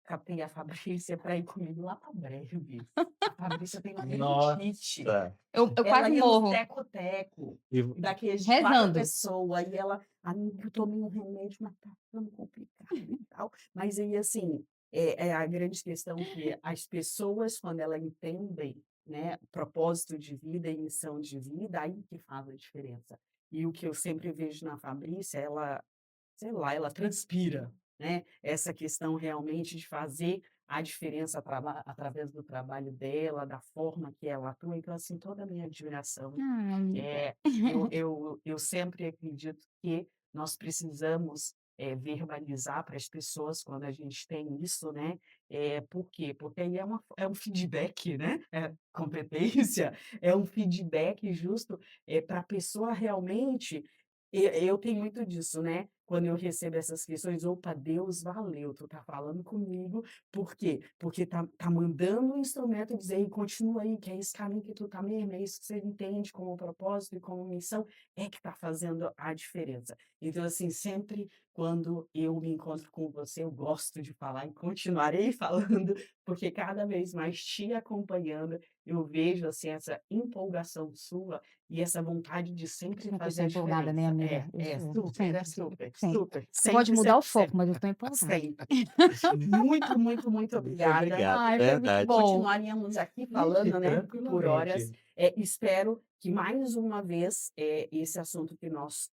captei a Fabrícia para ir comigo lá para Breves. A Fabrícia tem labirintite. Nossa! Eu Ela quase ia no morro, teco-teco, E daqueles de 4 rezando. pessoas, aí ela: "Amiga, eu tomei um remédio, mas tá ficando complicado e tal". Mas aí, assim, é a grande questão que as pessoas, quando elas entendem, né, propósito de vida e missão de vida, aí que faz a diferença. E o que eu sempre vejo na Fabrícia, ela, sei lá, ela transpira, né, essa questão realmente de fazer a diferença através do trabalho dela, da forma que ela atua, então, assim, toda a minha admiração. Ah, amiga. Eu sempre acredito que nós precisamos, verbalizar para as pessoas quando a gente tem isso, né, por quê? Porque aí é um feedback, né, é competência, é um feedback justo, para a pessoa realmente eu tenho muito disso, né, quando eu recebo essas questões: "Opa, Deus, valeu, tu tá falando comigo, por quê? Porque tá mandando um instrumento e dizer: "Ei, continua aí, que é esse caminho que tu tá mesmo, é isso que você entende como propósito e como missão, é que tá fazendo a diferença". Então, assim, sempre quando eu me encontro com você, eu gosto de falar e continuarei falando, porque cada vez mais te acompanhando, eu vejo, assim, essa empolgação sua e essa vontade de Eu sou sempre uma fazer pessoa a empolgada, né, diferença. amiga? Eu sou, É sempre, super, sempre. super, Você pode sempre, mudar o sempre, foco, sempre. mas eu estou empolgada. Sempre. Muito, muito, muito muito obrigada. obrigado, Ai, foi muito verdade. bom. Continuaríamos aqui Ixi, falando, né, por horas. tranquilamente. Espero que mais uma vez, esse assunto que nós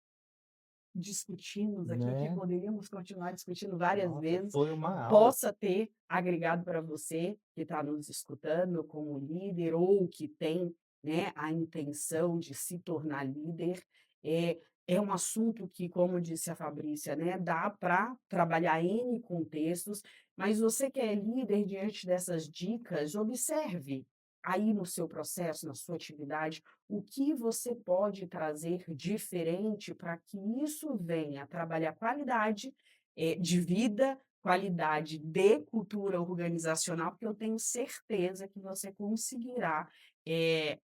discutimos aqui, que Né? poderíamos continuar discutindo várias Nossa, vezes, foi uma aula. possa ter agregado para você que está nos escutando como líder ou que tem, né, a intenção de se tornar líder. É, é um assunto que, como disse a Fabrícia, né, dá para trabalhar N contextos, mas você que é líder, diante dessas dicas, observe aí no seu processo, na sua atividade, o que você pode trazer diferente para que isso venha trabalhar qualidade, de vida, qualidade de cultura organizacional, porque eu tenho certeza que você conseguirá,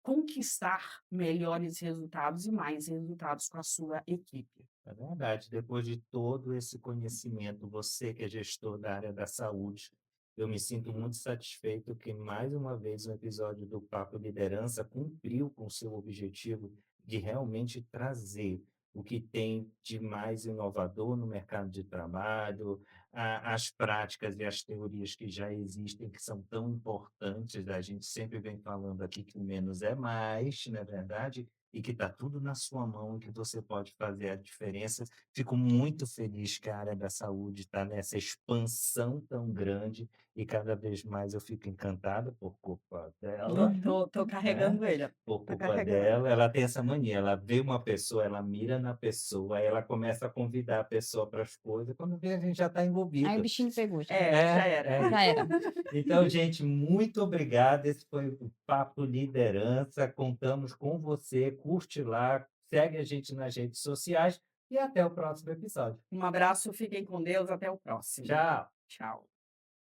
conquistar melhores resultados e mais resultados com a sua equipe. É verdade. Depois de todo esse conhecimento, você que é gestor da área da saúde, eu me sinto muito satisfeito que mais uma vez um episódio do Papo Liderança cumpriu com o seu objetivo de realmente trazer o que tem de mais inovador no mercado de trabalho, as práticas e as teorias que já existem, que são tão importantes. A gente sempre vem falando aqui que o menos é mais, não é verdade? E que está tudo na sua mão e que você pode fazer a diferença. Fico muito feliz que a área da saúde está nessa expansão tão grande e cada vez mais eu fico encantado por culpa dela, Tô né? carregando ele, Por tô culpa carregando. dela. Ela tem essa mania, ela vê uma pessoa, ela mira na pessoa, aí ela começa a convidar a pessoa para as coisas, quando vê a gente já está Aí o envolvido. bichinho pegou já. Já É, era. é. Já era. Então, gente, muito obrigado. Esse foi o Papo Liderança. Contamos com você. Curte lá, segue a gente nas redes sociais e até o próximo episódio. Um abraço, fiquem com Deus, até o próximo. Tchau. Tchau.